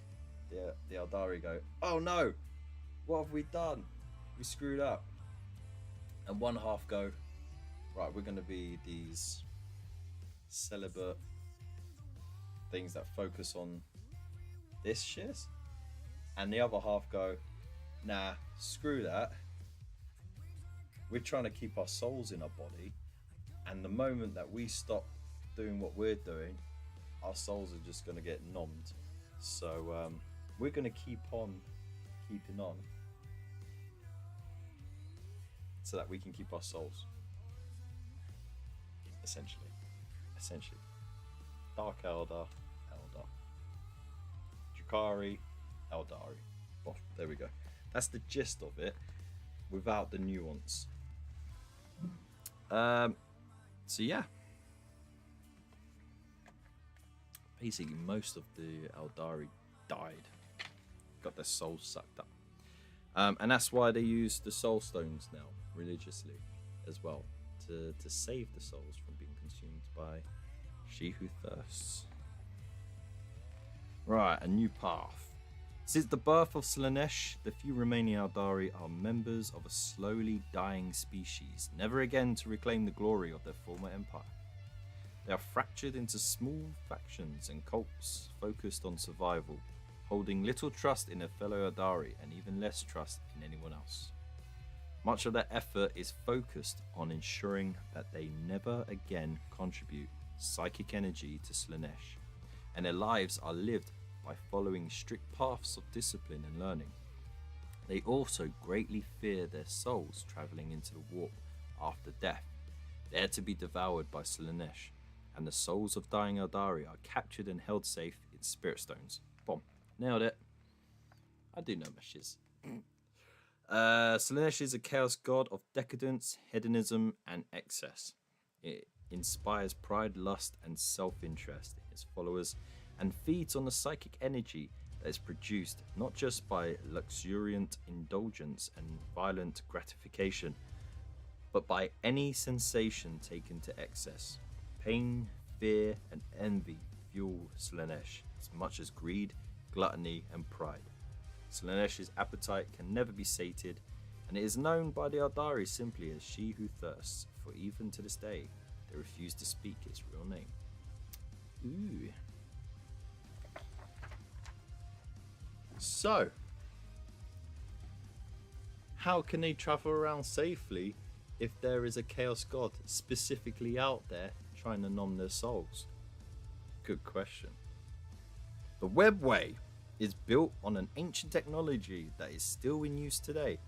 the Aeldari go, oh no, what have we done? We screwed up. And one half go, right, we're going to be these celibate things that focus on this shit. And the other half go, nah, screw that. We're trying to keep our souls in our body. And the moment that we stop doing what we're doing, our souls are just going to get numbed. So we're going to keep on keeping on, so that we can keep our souls. Essentially. Dark Eldar. Drukhari, Aeldari. Oh, there we go. That's the gist of it, without the nuance. So yeah. Basically, most of the Aeldari died. Got their souls sucked up. And that's why they use the soul stones now, religiously, as well, to save the souls from being consumed by She Who Thirsts. Right, a new path. Since the birth of Slaanesh, the few remaining Aeldari are members of a slowly dying species, never again to reclaim the glory of their former empire. They are fractured into small factions and cults focused on survival, holding little trust in their fellow Aeldari and even less trust in anyone else. Much of their effort is focused on ensuring that they never again contribute psychic energy to Slaanesh, and their lives are lived by following strict paths of discipline and learning. They also greatly fear their souls travelling into the warp after death, there to be devoured by Slaanesh, and the souls of dying Eldari are captured and held safe in spirit stones. Boom. Nailed it. I do know my shiz. Slaanesh is a chaos god of decadence, hedonism, and excess. It inspires pride, lust, and self-interest in its followers and feeds on the psychic energy that is produced not just by luxuriant indulgence and violent gratification, but by any sensation taken to excess. Pain, fear, and envy fuel Slaanesh as much as greed, gluttony, and pride. Slaanesh's appetite can never be sated, and it is known by the Eldari simply as she who thirsts, for even to this day, they refuse to speak its real name. Ooh. So, how can they travel around safely if there is a Chaos God specifically out there trying to nom their souls? Good question. The Webway is built on an ancient technology that is still in use today.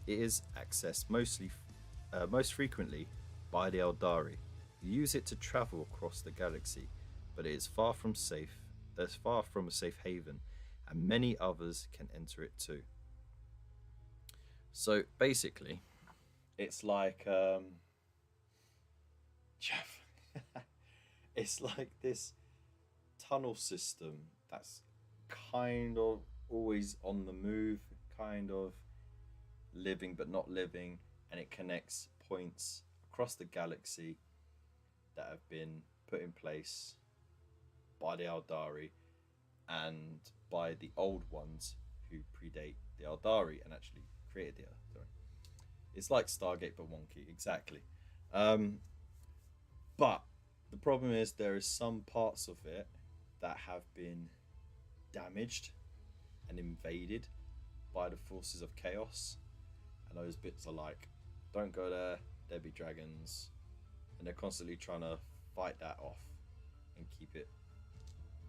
It is accessed most frequently by the Eldari, who use it to travel across the galaxy, but it is far from a safe haven, and many others can enter it too. So basically, it's like it's like this tunnel system that's kind of always on the move, kind of living but not living, and it connects points across the galaxy that have been put in place by the Eldari and by the old ones who predate the Eldari and actually created the Eldari. It's like Stargate but wonky, exactly. But the problem is there is some parts of it that have been damaged and invaded by the forces of chaos, and those bits are like, don't go there be dragons, and they're constantly trying to fight that off and keep it,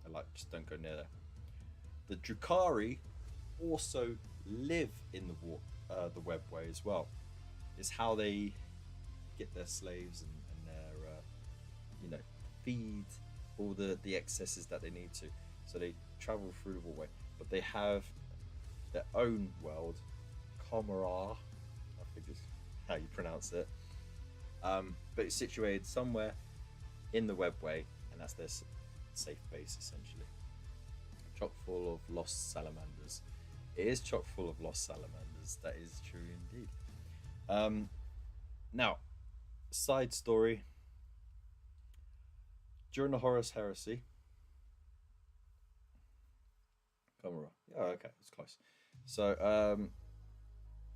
and like, just don't go near there. The Drukhari also live in the Webway as well. It's how they get their slaves and their feed all the excesses that they need to. So they travel through the Webway, but they have their own world, Komara, I think is how you pronounce it. But it's situated somewhere in the Webway, and that's their safe base essentially. Chock full of lost salamanders. It is chock full of lost salamanders. That is true indeed. Now, side story. During the Horus Heresy, Komara. Yeah, okay, it's close. So,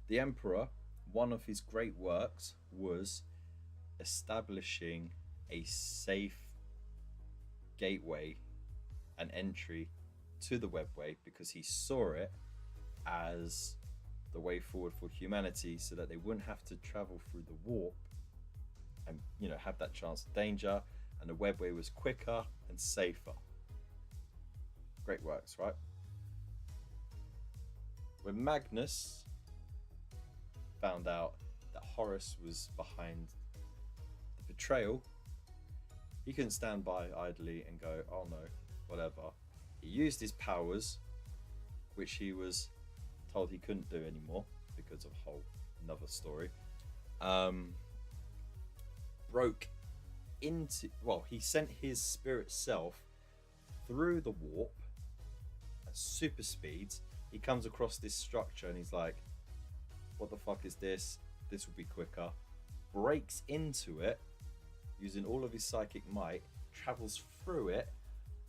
the Emperor, one of his great works was establishing a safe gateway and entry to the Webway, because he saw it as the way forward for humanity, so that they wouldn't have to travel through the warp and have that chance of danger, and the Webway was quicker and safer. Great works, right? When Magnus found out that Horus was behind the betrayal, he couldn't stand by idly and go, oh no, whatever. He used his powers, which he was told he couldn't do anymore because of a whole another story. He sent his spirit self through the warp at super speeds. He comes across this structure and he's like, what the fuck is this? This will be quicker. Breaks into it using all of his psychic might, travels through it,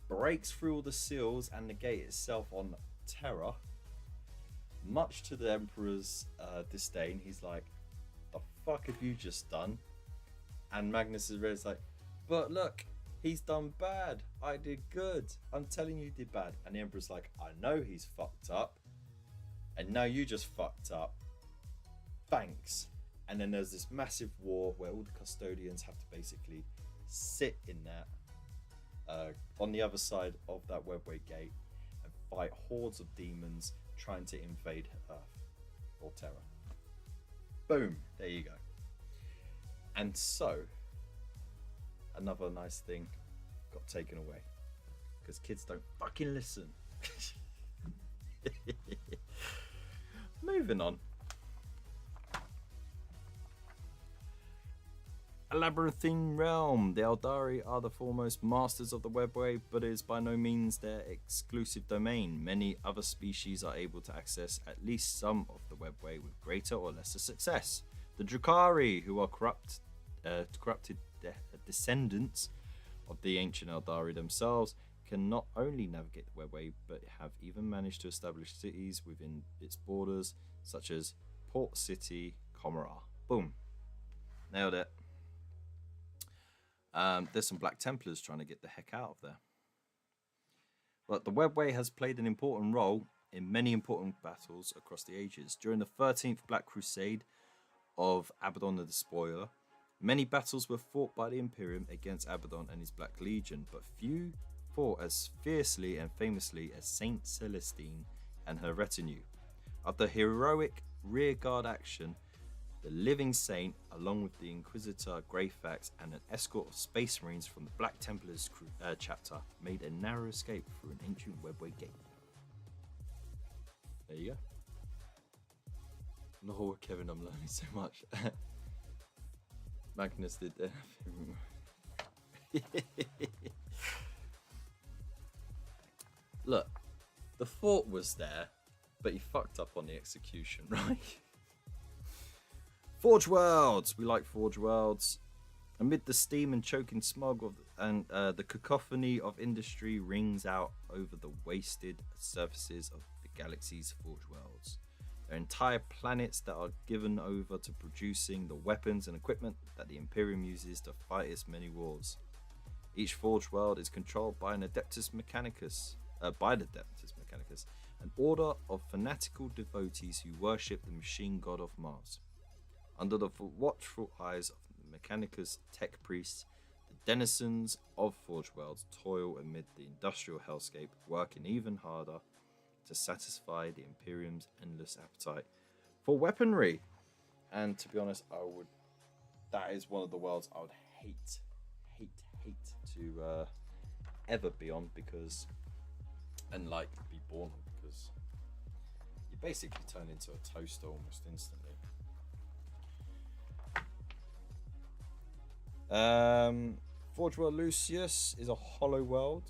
breaks through all the seals and the gate itself on Terra. Much to the Emperor's disdain, he's like, the fuck have you just done? And Magnus is like, but look, he's done bad. I did good. I'm telling you, he did bad. And the Emperor's like, I know he's fucked up, and now you just fucked up. Thanks. And then there's this massive war where all the custodians have to basically sit in that on the other side of that Webway gate and fight hordes of demons trying to invade Earth or Terra. Boom, there you go. And so, another nice thing got taken away because kids don't fucking listen. Moving on. A labyrinthine realm. The Eldari are the foremost masters of the webway, but it is by no means their exclusive domain. Many other species are able to access at least some of the webway with greater or lesser success. The Drukhari, who are corrupted descendants of the ancient Eldari themselves, can not only navigate the webway, but have even managed to establish cities within its borders, such as Port City, Comora. Boom. Nailed it. There's some Black Templars trying to get the heck out of there. But the webway has played an important role in many important battles across the ages. During the 13th Black Crusade of Abaddon the Despoiler, many battles were fought by the Imperium against Abaddon and his Black Legion, but few fought as fiercely and famously as Saint Celestine and her retinue. After heroic rearguard action, the Living Saint, along with the Inquisitor Greyfax and an escort of Space Marines from the Black Templars chapter, made a narrow escape through an ancient webway gate. There you go. No, Kevin, I'm learning so much. Magnus did that. Look, the thought was there, but he fucked up on the execution, right? Forge Worlds! We like Forge Worlds. Amid the steam and choking smog the cacophony of industry rings out over the wasted surfaces of the galaxy's Forge Worlds. There are entire planets that are given over to producing the weapons and equipment that the Imperium uses to fight its many wars. Each Forge World is controlled by an Adeptus Mechanicus, an order of fanatical devotees who worship the machine god of Mars. Under the watchful eyes of the Mechanicus tech priests, the denizens of Forge Worlds toil amid the industrial hellscape, working even harder to satisfy the Imperium's endless appetite for weaponry. And to be honest, that is one of the worlds I would hate to ever be on, because, and like be born on, because you basically turn into a toaster almost instantly. Forge World Lucius is a hollow world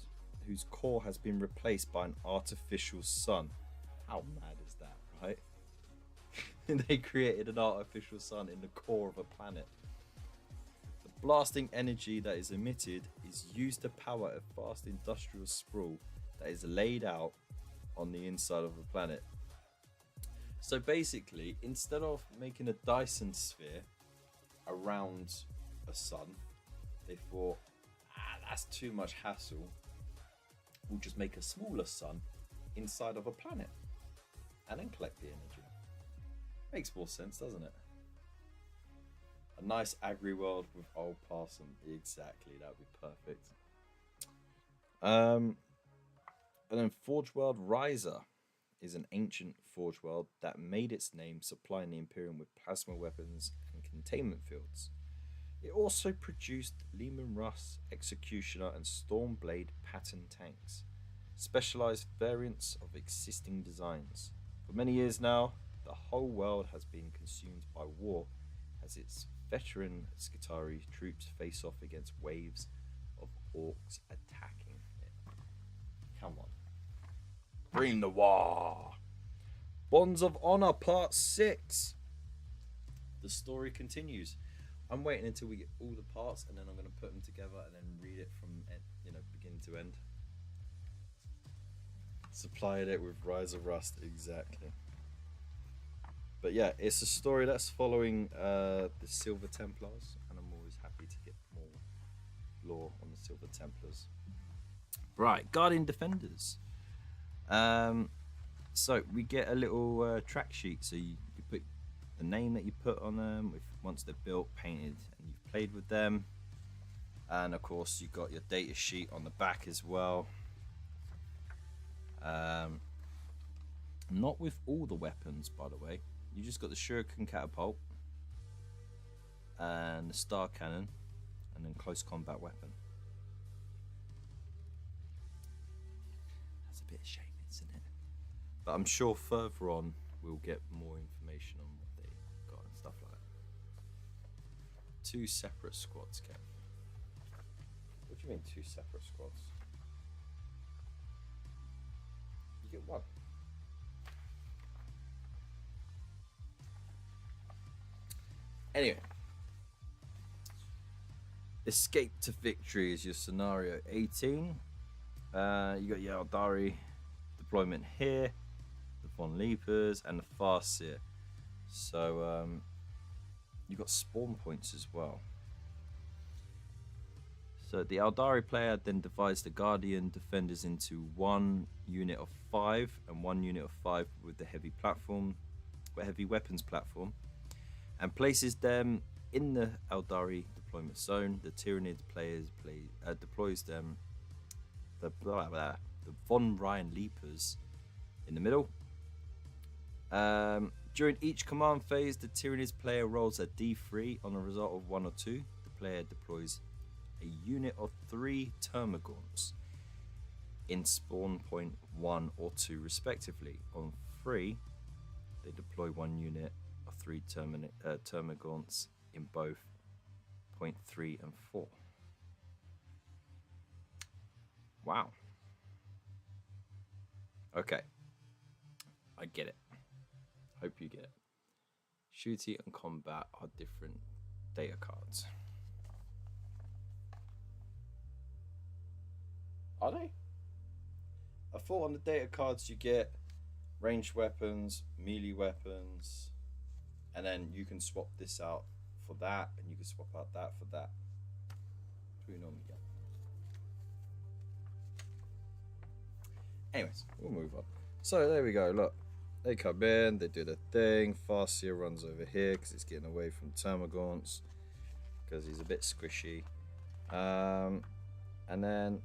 whose core has been replaced by an artificial sun. How mad is that, right? They created an artificial sun in the core of a planet. The blasting energy that is emitted is used to power a vast industrial sprawl that is laid out on the inside of the planet. So basically, instead of making a Dyson sphere around a sun, they thought, that's too much hassle. We'll just make a smaller sun inside of a planet and then collect the energy. Makes more sense, doesn't it? A nice agri world with old Parson. Exactly, that would be perfect. And then Forge World Riser is an ancient Forge World that made its name supplying the Imperium with plasma weapons and containment fields. It also produced Leman Russ, Executioner and Stormblade pattern tanks, specialized variants of existing designs. For many years now, the whole world has been consumed by war as its veteran Skitarii troops face off against waves of orcs attacking it. Come on. Bring the war! Bonds of Honor Part 6. The story continues. I'm waiting until we get all the parts, and then I'm going to put them together and then read it from beginning to end. Supplied it with Rise of Rust, exactly. But yeah, it's a story that's following the Silver Templars, and I'm always happy to get more lore on the Silver Templars. Right, Guardian Defenders. So we get a little track sheet, so you put the name that you put on them once they're built, painted, and you've played with them. And of course you've got your data sheet on the back as well. Not with all the weapons, by the way. You just got the Shuriken Catapult and the Star Cannon, and then close combat weapon. a bit shame, isn't it? But I'm sure further on we'll get more information on what they got and stuff like that. 2 separate squads, Kev. What do you mean 2 separate squads? You get 1. Anyway. Escape to victory is your scenario 18. You got your Aeldari deployment here, the Von Leapers, and the Farseer. So you got spawn points as well. So the Aeldari player then divides the Guardian defenders into 1 unit of 5 and 1 unit of 5 with the heavy weapons platform, and places them in the Aeldari deployment zone. The Tyranid players deploys them the Von Ryan Leapers in the middle. During each command phase, the Tyranids player rolls a d3 on a result of 1 or 2. The player deploys a unit of 3 Termagants in spawn point 1 or 2 respectively. On 3, they deploy 1 unit of 3 Termagants in both point 3 and 4. Wow. Okay. I get it. Hope you get it. Shooty and combat are different data cards. Are they? I thought on the data cards you get ranged weapons, melee weapons, and then you can swap this out for that, and you can swap out that for that. What do we normally get? Anyways, we'll move on. So there we go, look. They come in, they do their thing. Farseer runs over here because it's getting away from Termagants because he's a bit squishy. And then,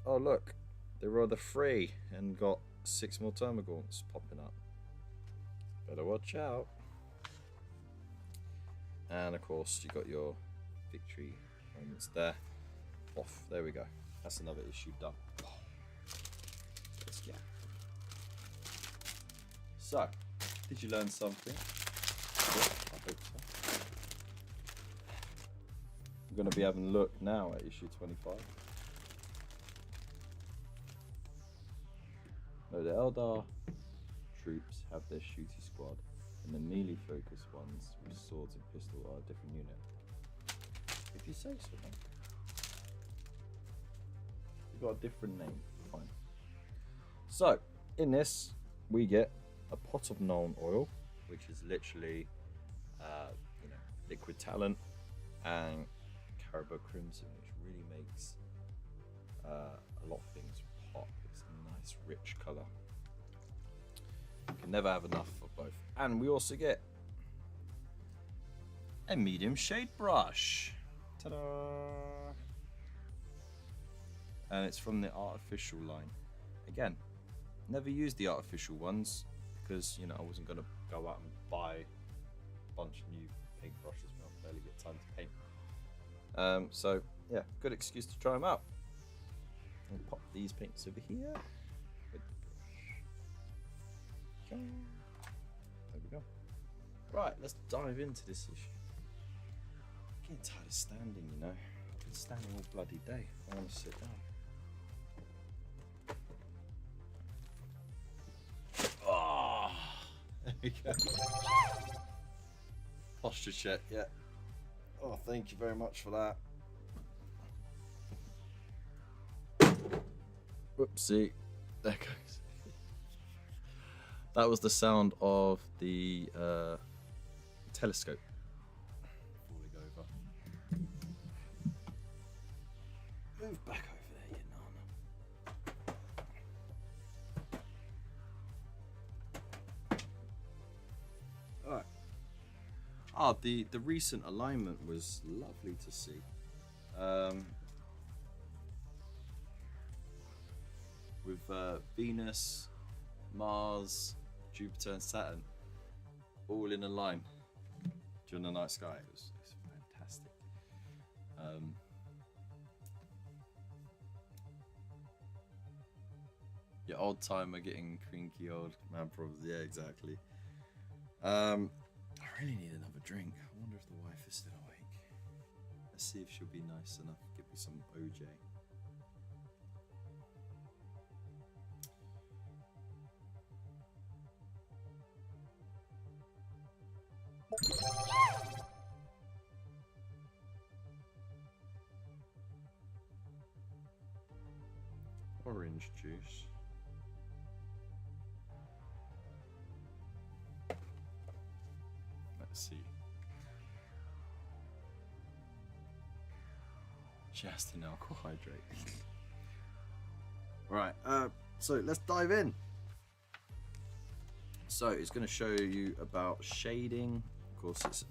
oh look, they rolled the 3 and got 6 more Termagants popping up. Better watch out. And of course, you got your victory moments there. Off, there we go. That's another issue done. Let's get. So, did you learn something? I hope so. I'm going to be having a look now at issue 25. No, the Eldar troops have their shooty squad, and the melee focused ones with swords and pistol are a different unit. If you say so, man. You've got a different name, fine. So, in this, we get a pot of Nuln oil, which is literally, liquid talent, and Caribou Crimson, which really makes a lot of things pop. It's a nice, rich color. You can never have enough of both. And we also get a medium shade brush. Ta-da! And it's from the artificial line. Again, never used the artificial ones because I wasn't going to go out and buy a bunch of new paintbrushes when I barely get time to paint. So yeah, good excuse to try them out. I'll pop these paints over here with the brush. There we go. Right, let's dive into this issue. I'm getting tired of standing, I've been standing all bloody day. I want to sit down. There we go. Posture check, yeah. Oh, thank you very much for that. Whoopsie. There goes. That was the sound of the telescope falling over. Move back over there, you nana. Alright. Ah, the recent alignment was lovely to see. With Venus, Mars, Jupiter and Saturn all in a line during the night sky. It was fantastic. Your old timer getting crinky old man problems. Yeah, exactly. I really need another drink. I wonder if the wife is still awake. Let's see if she'll be nice enough to give me some OJ. Orange juice. Let's see. Just an alcohol hydrate. Right, so let's dive in. So it's going to show you about shading. Of course,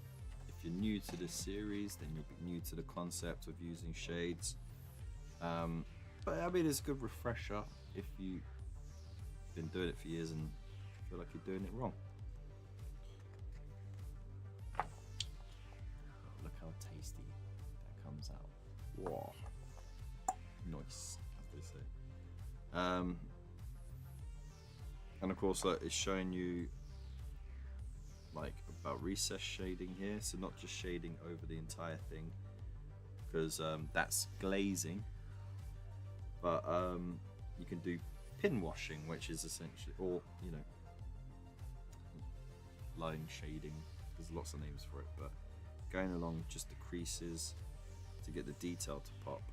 if you're new to this series, then you'll be new to the concept of using shades. But I mean, it's a good refresher if you've been doing it for years and feel like you're doing it wrong. Look how tasty that comes out. Wow. Nice, as they say. And of course, look, it's showing you like about recess shading here. So not just shading over the entire thing, because that's glazing. But you can do pin washing, which is essentially, or you know, line shading. There's lots of names for it, but going along just the creases to get the detail to pop.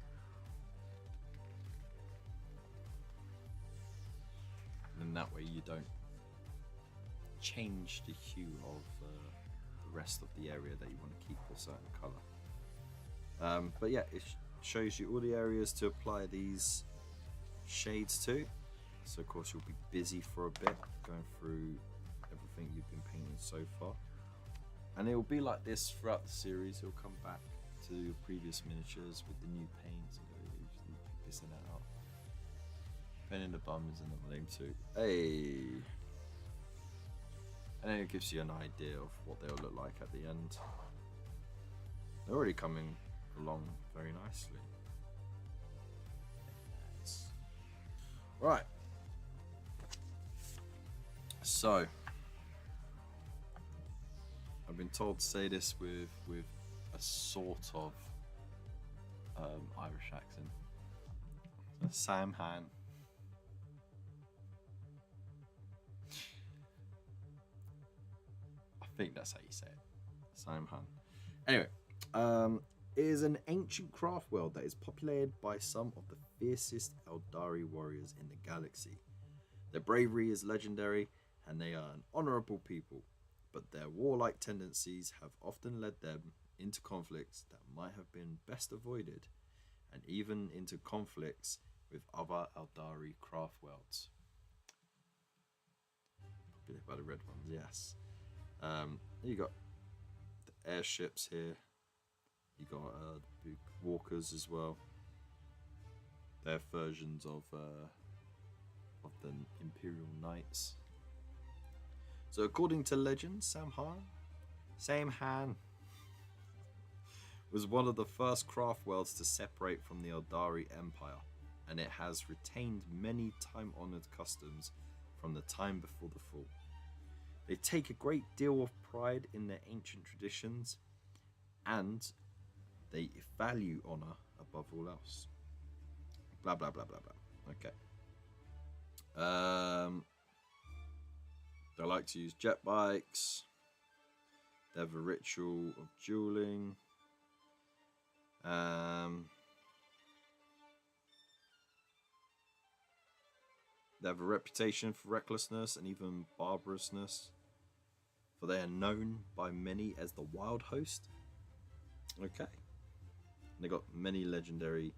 And that way you don't change the hue of the rest of the area that you want to keep a certain color. But yeah, it shows you all the areas to apply these shades to. So of course you'll be busy for a bit going through everything you've been painting so far, and it will be like this throughout the series. You'll come back to your previous miniatures with the new paints and go, usually pick this and that out. Painting the bum is another name too. Hey, and then it gives you an idea of what they'll look like at the end. They're already coming along very nicely. Right. So I've been told to say this with a sort of Irish accent. So Sam Han. I think that's how you say it. Sam Han. Anyway, is an ancient craft world that is populated by some of the fiercest Eldari warriors in the galaxy. Their bravery is legendary, and they are an honorable people, but their warlike tendencies have often led them into conflicts that might have been best avoided, and even into conflicts with other Eldari craft worlds. Populated by the red ones, yes. You got the airships here. You got the big walkers as well. They're versions of the Imperial Knights. So according to legend, Sam Han was one of the first craft worlds to separate from the Eldari Empire, and it has retained many time-honored customs from the time before the fall. They take a great deal of pride in their ancient traditions, and they value honor above all else. Blah blah blah blah blah. Okay. They like to use jet bikes. They have a ritual of dueling. They have a reputation for recklessness and even barbarousness, for they are known by many as the Wild Host. Okay. And they got many legendary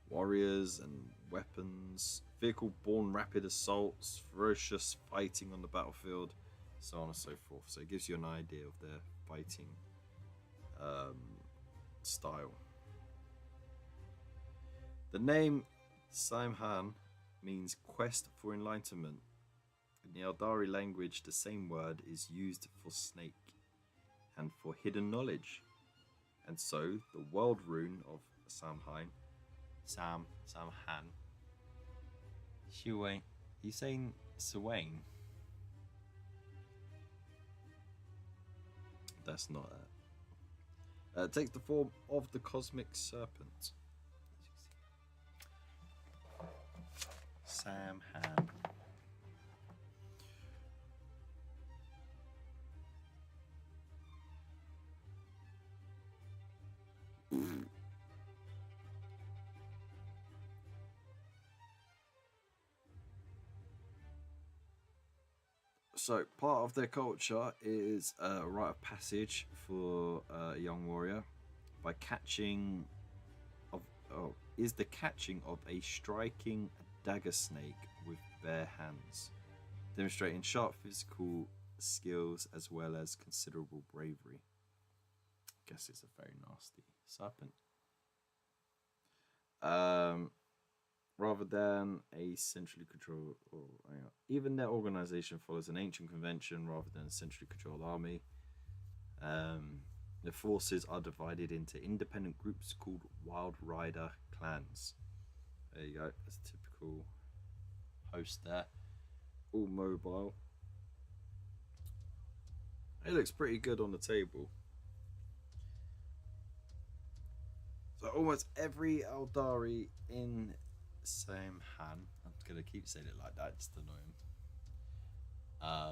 warriors and weapons, vehicle-borne rapid assaults, ferocious fighting on the battlefield, so on and so forth. So it gives you an idea of their fighting style. The name Samhan means quest for enlightenment. In the Eldari language, the same word is used for snake and for hidden knowledge. And so the world rune of Samhan, Shui He's saying Swain. That's not it. It takes the form of the cosmic serpent. Sam Han. So part of their culture is a rite of passage for a young warrior by catching is the catching of a striking dagger snake with bare hands, demonstrating sharp physical skills as well as considerable bravery. I guess it's a very nasty serpent. Rather than a centrally controlled, even their organization follows an ancient convention rather than a centrally controlled army. The forces are divided into independent groups called Wild Rider clans. There you go, that's a typical host there. All mobile. It looks pretty good on the table. So almost every Eldari in Sam Han, I'm gonna keep saying it like that just to annoy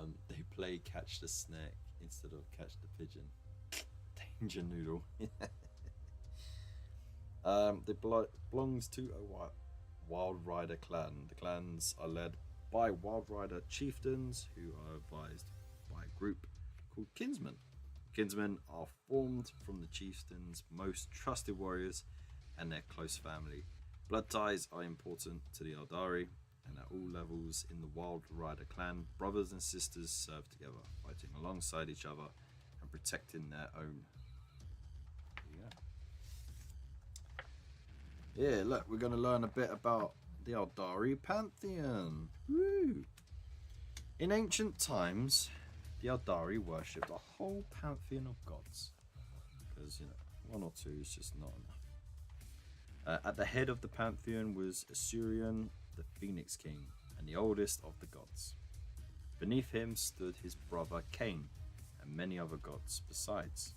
him. They play catch the snake instead of catch the pigeon. Danger Noodle. They belongs to a Wild Rider clan. The clans are led by Wild Rider chieftains who are advised by a group called Kinsmen. Kinsmen are formed from the chieftains' most trusted warriors and their close family. Blood ties are important to the Eldari, and at all levels in the Wild Rider clan, brothers and sisters serve together, fighting alongside each other and protecting their own. Yeah, look, we're going to learn a bit about the Eldari pantheon. Woo! In ancient times, the Eldari worshipped a whole pantheon of gods, because, one or two is just not enough. At the head of the pantheon was Asurion, the Phoenix King, and the oldest of the gods. Beneath him stood his brother Cain, and many other gods besides.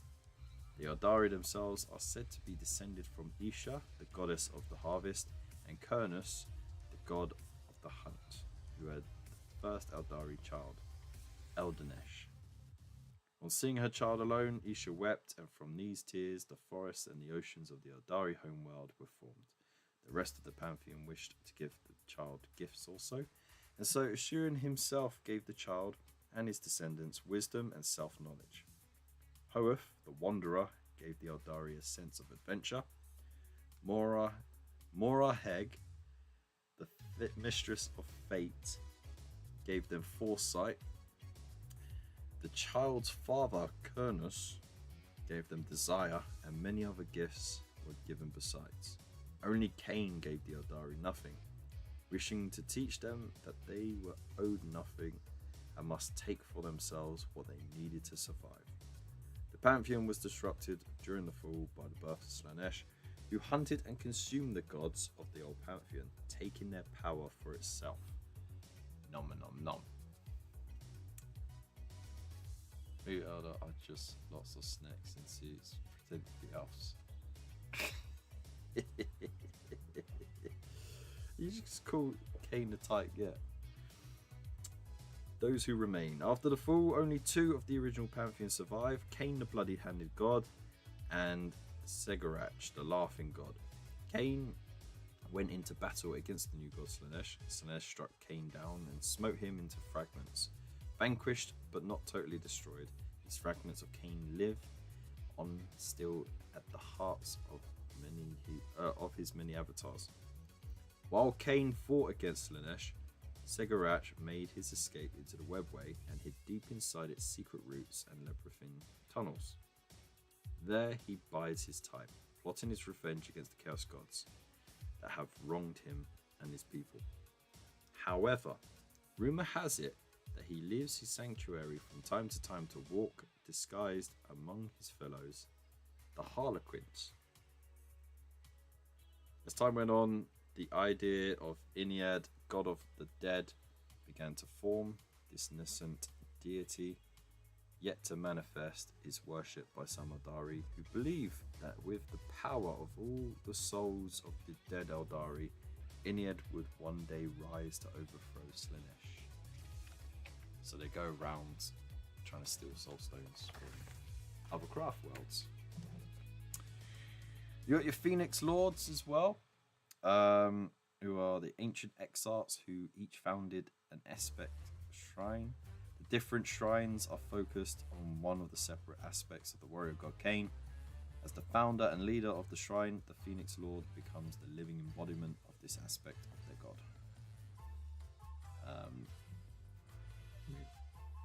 The Eldari themselves are said to be descended from Isha, the goddess of the harvest, and Kurnus, the god of the hunt, who had the first Eldari child, Eldanesh. On seeing her child alone, Isha wept, and from these tears the forests and the oceans of the Eldari homeworld were formed. The rest of the pantheon wished to give the child gifts also, and so Asurion himself gave the child and his descendants wisdom and self-knowledge. Hoeth, the Wanderer, gave the Eldari a sense of adventure. Mora Heg, the mistress of fate, gave them foresight. The child's father, Kurnus, gave them desire, and many other gifts were given besides. Only Cain gave the Eldari nothing, wishing to teach them that they were owed nothing and must take for themselves what they needed to survive. The pantheon was disrupted during the fall by the birth of Slaanesh, who hunted and consumed the gods of the old pantheon, taking their power for itself. Nom nom nom. Who are just lots of snakes in suits pretending to be elves. You just call Cain the type, yeah. Those who remain. After the fall, only two of the original pantheon survive: Cain, the bloody-handed god, and Segarach, the laughing god. Cain went into battle against the new god Slaanesh. Slaanesh struck Cain down and smote him into fragments. Vanquished but not totally destroyed, these fragments of Cain live on still at the hearts of his many avatars. While Cain fought against Slaanesh, Segarach made his escape into the webway and hid deep inside its secret roots and labyrinthine tunnels. There he bides his time, plotting his revenge against the Chaos Gods that have wronged him and his people. However, rumour has it that he leaves his sanctuary from time to time to walk disguised among his fellows, the Harlequins. As time went on, the idea of Ennead, god of the dead, began to form, this nascent deity, yet to manifest, is worshipped by some Eldari who believe that with the power of all the souls of the dead Eldari, Iniad would one day rise to overthrow Slaanesh. So they go around trying to steal soul stones from other craft worlds. You got your Phoenix Lords as well, who are the ancient exarchs who each founded an aspect shrine. The different shrines are focused on one of the separate aspects of the warrior god Cain. As the founder and leader of the shrine, the Phoenix Lord becomes the living embodiment of this aspect of their god.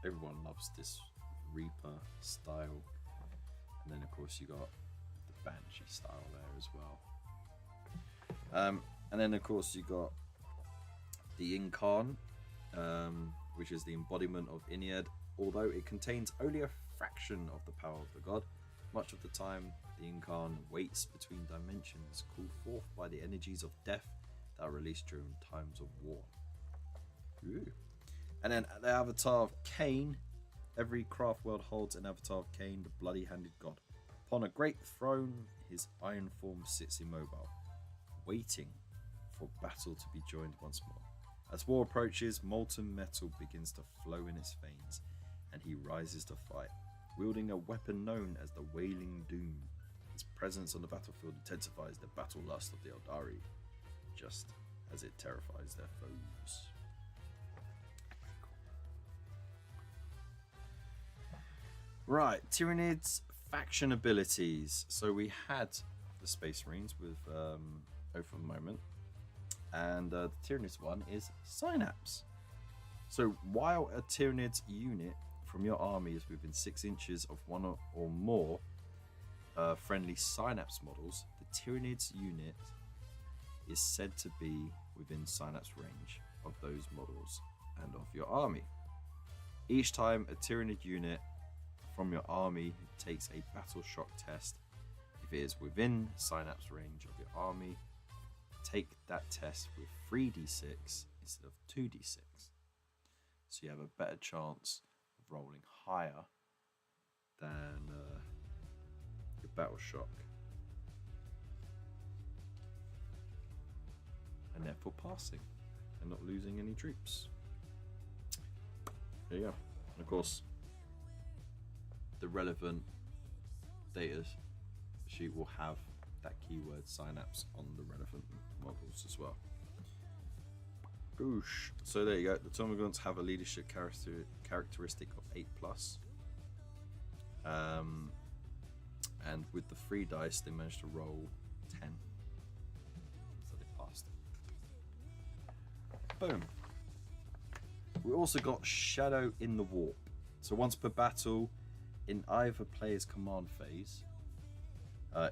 Everyone loves this Reaper style, and then of course you got the Banshee style there as well. And then of course you got the Incarn, which is the embodiment of Iniad. Although it contains only a fraction of the power of the god, much of the time the Incarn waits between dimensions, called forth by the energies of death that are released during times of war. Ooh. And then the avatar of Cain. Every craft world holds an avatar of Cain, the bloody-handed god. Upon a great throne, his iron form sits immobile, waiting for battle to be joined once more. As war approaches, molten metal begins to flow in his veins, and he rises to fight, wielding a weapon known as the Wailing Doom. His presence on the battlefield intensifies the battle lust of the Eldari, just as it terrifies their foes. Right, Tyranids faction abilities. So we had the Space Marines with Oath of the Moment, and the Tyranids one is Synapse. So while a Tyranids unit from your army is within 6 inches of one or more friendly Synapse models, the Tyranids unit is said to be within Synapse range of those models and of your army. Each time a Tyranid unit from your army takes a battle shock test, if it is within Synapse range of your army, take that test with 3d6 instead of 2d6. So you have a better chance of rolling higher than your battle shock, and therefore passing and not losing any troops. There you go. And of course, the relevant data sheet will have that keyword Synapse on the relevant models as well. Boosh. So there you go. The Termagants have a leadership characteristic of 8+. And with the 3 dice, they managed to roll 10. So they passed. Boom. We also got Shadow in the Warp. So once per battle, in either player's command phase,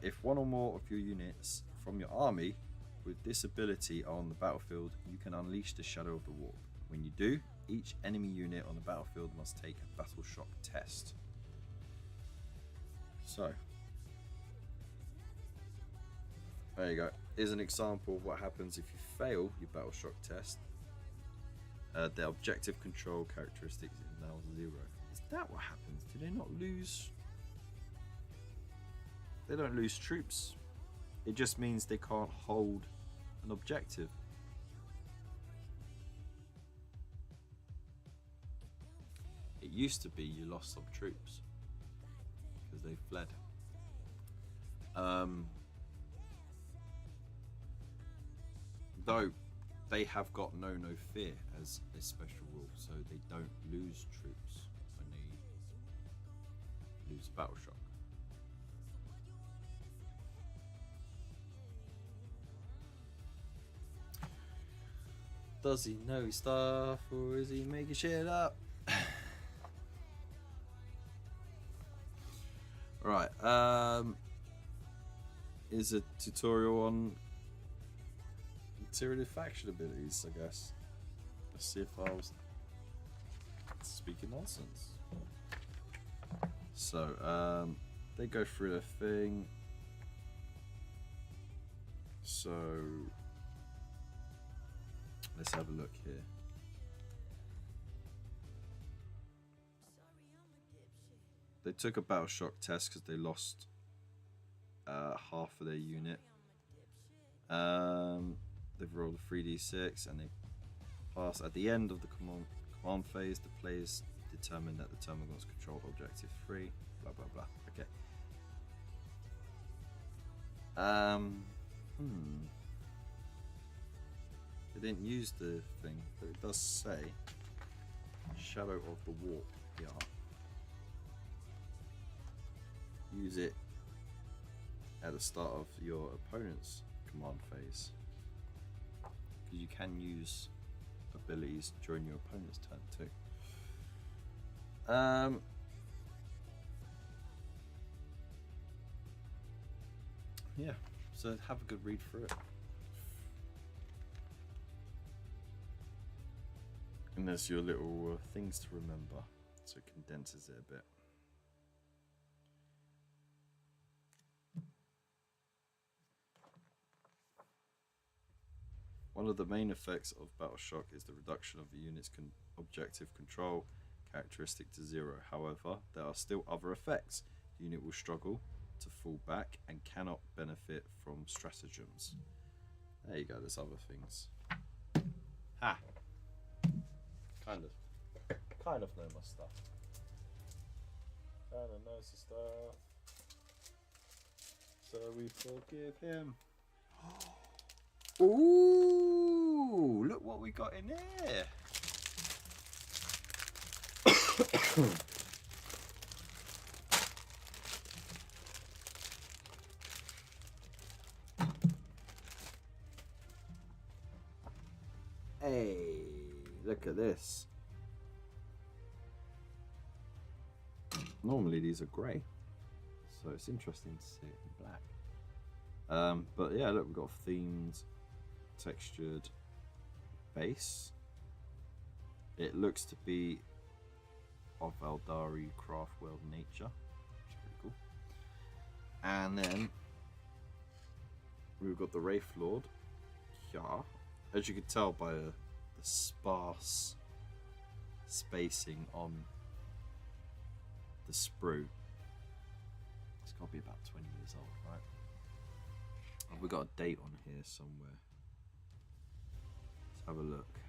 if one or more of your units from your army with this ability are on the battlefield, you can unleash the Shadow of the Warp. When you do, each enemy unit on the battlefield must take a battle shock test. So, there you go. Here's an example of what happens if you fail your battle shock test. The objective control characteristic is now 0. Is that what happens? Do they not lose? They don't lose troops. It just means they can't hold an objective. It used to be you lost some troops because they fled. Though they have got no fear as a special rule, so they don't lose troops when they lose battle shock. Does he know stuff, or is he making shit up? Right, is a tutorial on Tyranid faction abilities, I guess. Let's see if I was speaking nonsense. So, they go through their thing. So, let's have a look here. they took a battle shock test because they lost half of their unit. They've rolled a 3d6 and they pass. At the end of the command phase, the players determine that the Termagants control objective 3. Blah blah blah. Okay. They didn't use the thing, but it does say Shadow of the Warp here. Use it at the start of your opponent's command phase, because you can use abilities during your opponent's turn too. Yeah, so have a good read through it. And there's your little things to remember, so it condenses it a bit. One of the main effects of Battle Shock is the reduction of the unit's objective control characteristic to 0. However, there are still other effects. The unit will struggle to fall back and cannot benefit from stratagems. There you go, there's other things. Ha! Kind of know my stuff. Kind of knows the stuff. So we forgive him. Ooh, look what we got in here. Hey, look at this. Normally these are grey, so it's interesting to see it in black. But yeah, look, we've got a themed, textured base. It looks to be of Eldari craft world nature, which is pretty cool. And then we've got the Wraith Lord here. As you can tell by the sparse spacing on the sprue, it's got to be about 20 years old, right? And we've got a date on here somewhere. Let's have a look.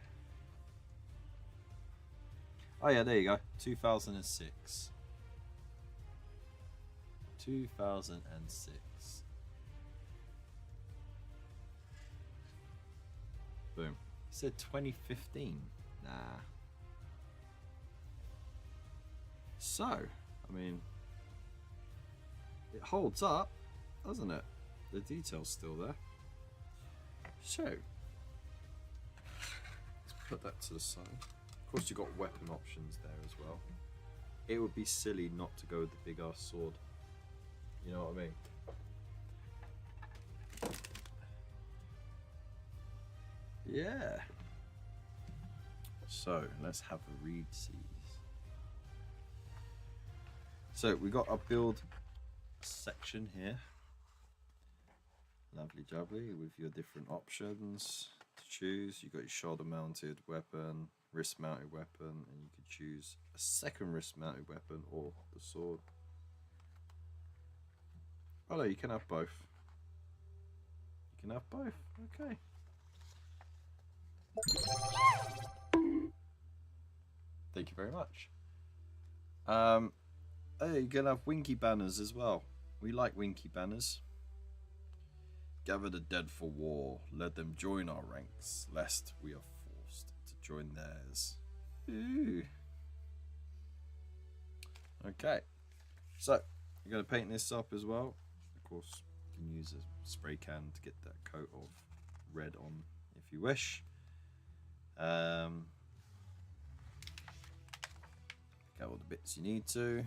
Oh yeah, there you go. 2006. 2006. Boom. It said 2015. Nah. So, I mean, it holds up, doesn't it? The detail's still there. So, let's put that to the side. Of course, you've got weapon options there as well. It would be silly not to go with the big ass sword. You know what I mean? Yeah. So let's have a read, see. So we got our build section here. Lovely jubbly with your different options to choose. You got your shoulder mounted weapon, wrist mounted weapon, and you could choose a second wrist mounted weapon or the sword. Oh no, you can have both. You can have both. Okay. Thank you very much. Oh, you're gonna have winky banners as well. We like winky banners. Gather the dead for war. Let them join our ranks, lest we are forced to join theirs. Ooh. Okay. So, you're gonna paint this up as well. Of course, you can use a spray can to get that coat of red on if you wish. Get all the bits you need to.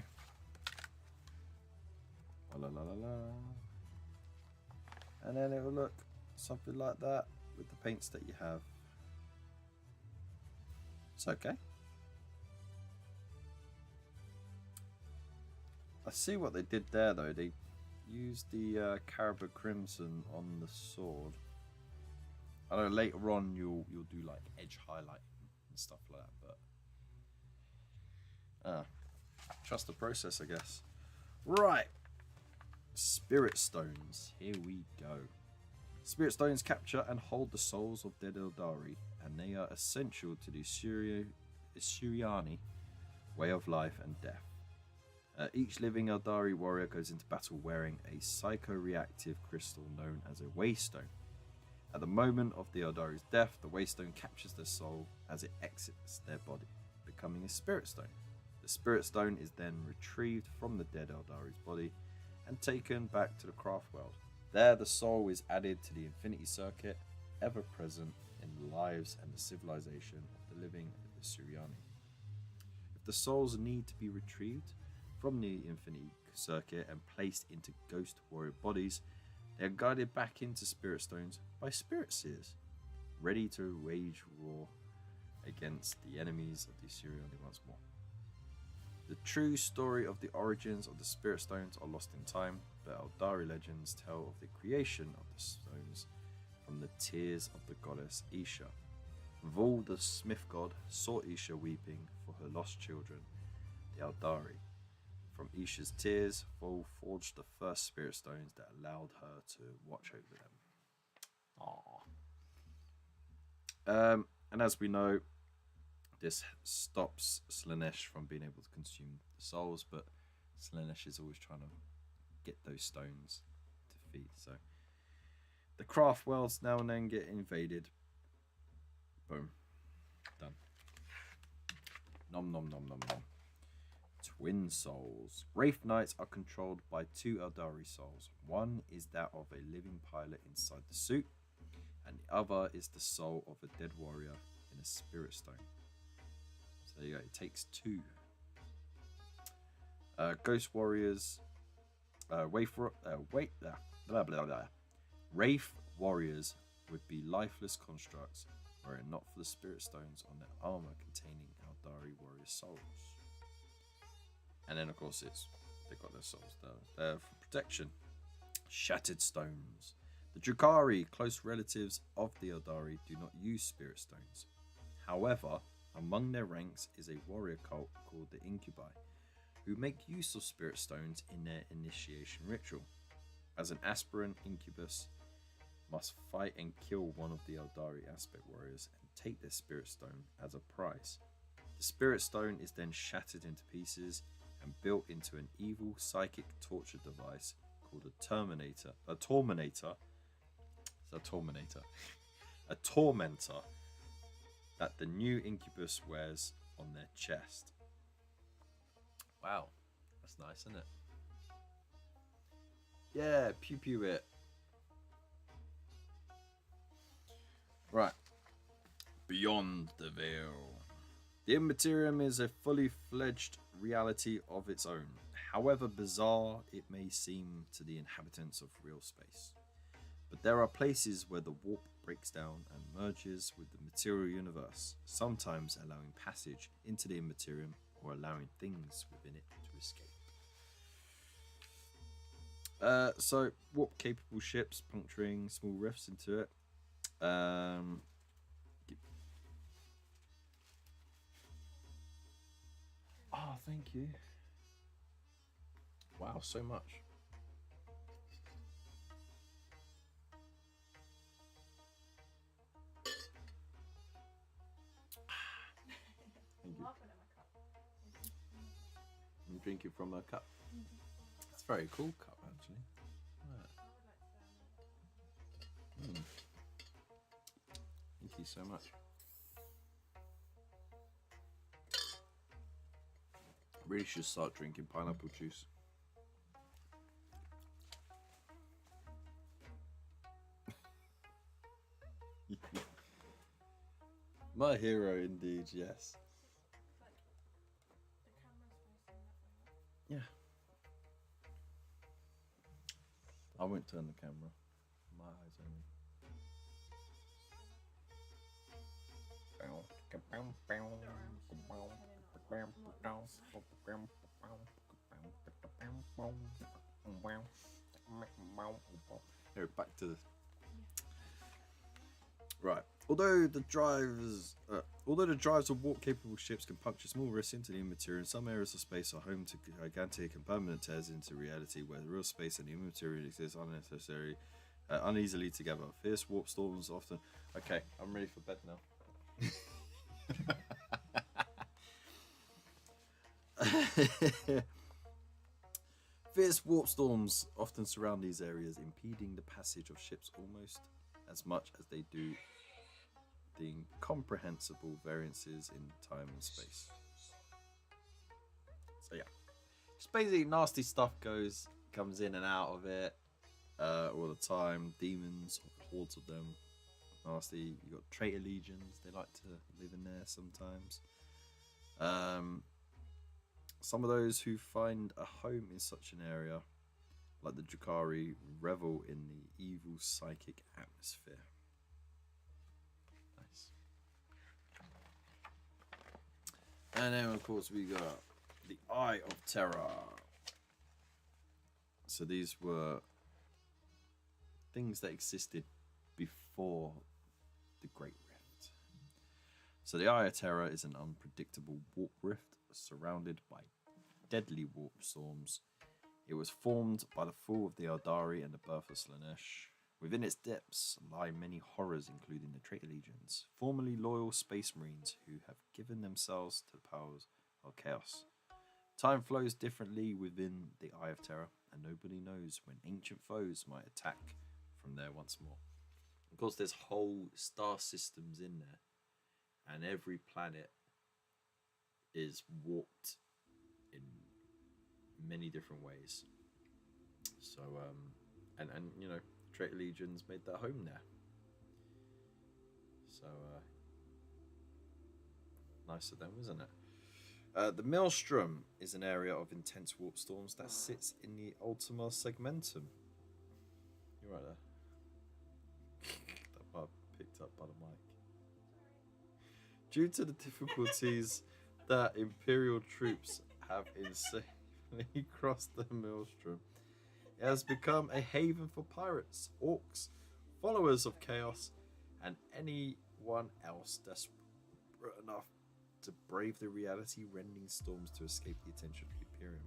La la la la. And then it will look something like that with the paints that you have. It's okay. I see what they did there though. They used the Caribou Crimson on the sword. I know later on you'll do like edge highlighting and stuff like that, but Trust the process, I guess. Right. Spirit stones. Here we go. Spirit stones capture and hold the souls of dead Eldari, and they are essential to the Isuryani way of life and death. Each living Eldari warrior goes into battle wearing a psycho-reactive crystal known as a Waystone. At the moment of the Eldari's death, the Waystone captures their soul as it exits their body, becoming a Spirit Stone. The Spirit Stone is then retrieved from the dead Eldari's body and taken back to the craft world. There, the soul is added to the Infinity Circuit, ever present in the lives and the civilization of the living of the Suryani. If the souls need to be retrieved from the Infinity Circuit and placed into Ghost Warrior bodies, they are guided back into Spirit Stones by Spirit Seers, ready to wage war against the enemies of the Suryani once more. The true story of the origins of the Spirit Stones are lost in time, but Eldari legends tell of the creation of the stones from the tears of the goddess Isha. Vul, the smith god, saw Isha weeping for her lost children, the Eldari. From Isha's tears, Vul forged the first Spirit Stones that allowed her to watch over them. And as we know, this stops Slaanesh from being able to consume the souls, but Slaanesh is always trying to get those stones to feed. So the craft worlds now and then get invaded. Boom. Done. Nom nom nom nom nom. Twin souls. Wraith Knights are controlled by two Eldari souls. One is that of a living pilot inside the suit, and the other is the soul of a dead warrior in a Spirit Stone. So there you go, it takes two. Ghost Warriors, Wraith Warriors would be lifeless constructs were it not for the Spirit Stones on their armor containing Eldari warrior souls. And then of course they've got their souls there for protection. Shattered Stones. The Drukhari, close relatives of the Eldari, do not use Spirit Stones. However, among their ranks is a warrior cult called the Incubi, who make use of Spirit Stones in their initiation ritual. As an aspirant, Incubus must fight and kill one of the Eldari aspect warriors and take their Spirit Stone as a prize. The Spirit Stone is then shattered into pieces and built into an evil psychic torture device called a Tormentor, that the new Incubus wears on their chest. Wow, that's nice, isn't it? Yeah, pew pew it. Right. Beyond the Veil. The Immaterium is a fully fledged reality of its own, however bizarre it may seem to the inhabitants of real space. But there are places where the warp breaks down and merges with the material universe, sometimes allowing passage into the Immaterium or allowing things within it to escape. So warp capable ships puncturing small rifts into it. Oh, thank you. Wow, so much. Thank you. I'm drinking from a cup. It's a very cool cup, actually. Yeah. Thank you so much. Really should start drinking pineapple juice. My hero, indeed, yes. Yeah. I won't turn the camera. My eyes only. Here, back to the... Right, Although the drives of warp-capable ships can puncture small rifts into the immaterial, some areas of space are home to gigantic and permanent tears into reality, where the real space and the immaterial exist uneasily together. Fierce warp storms often. Okay, I'm ready for bed now. Fierce warp storms often surround these areas, impeding the passage of ships almost as much as they do the incomprehensible variances in time and space. So yeah, just basically nasty stuff comes in and out of it all the time. Demons, hordes of them, nasty. You got traitor legions. They like to live in there sometimes. Some of those who find a home in such an area, like the Drukhari, revel in the evil psychic atmosphere. Nice. And then, of course, we got the Eye of Terror. So these were things that existed before the Great Rift. So the Eye of Terror is an unpredictable warp rift surrounded by deadly warp storms. It was formed by the fall of the Eldari and the birth of Slaanesh. Within its depths lie many horrors, including the Traitor Legions, formerly loyal space marines who have given themselves to the powers of chaos. Time flows differently within the Eye of Terror, and nobody knows when ancient foes might attack from there once more. Of course, there's whole star systems in there, and every planet is warped in many different ways. So, and you know, Traitor Legions made their home there. So, nice of them, isn't it? The Maelstrom is an area of intense warp storms that sits in the Ultima Segmentum. You're right there. That part picked up by the mic. Due to the difficulties that Imperial troops have insanely crossed the Maelstrom, it has become a haven for pirates, orcs, followers of chaos, and anyone else desperate enough to brave the reality-rending storms to escape the attention of the Imperium.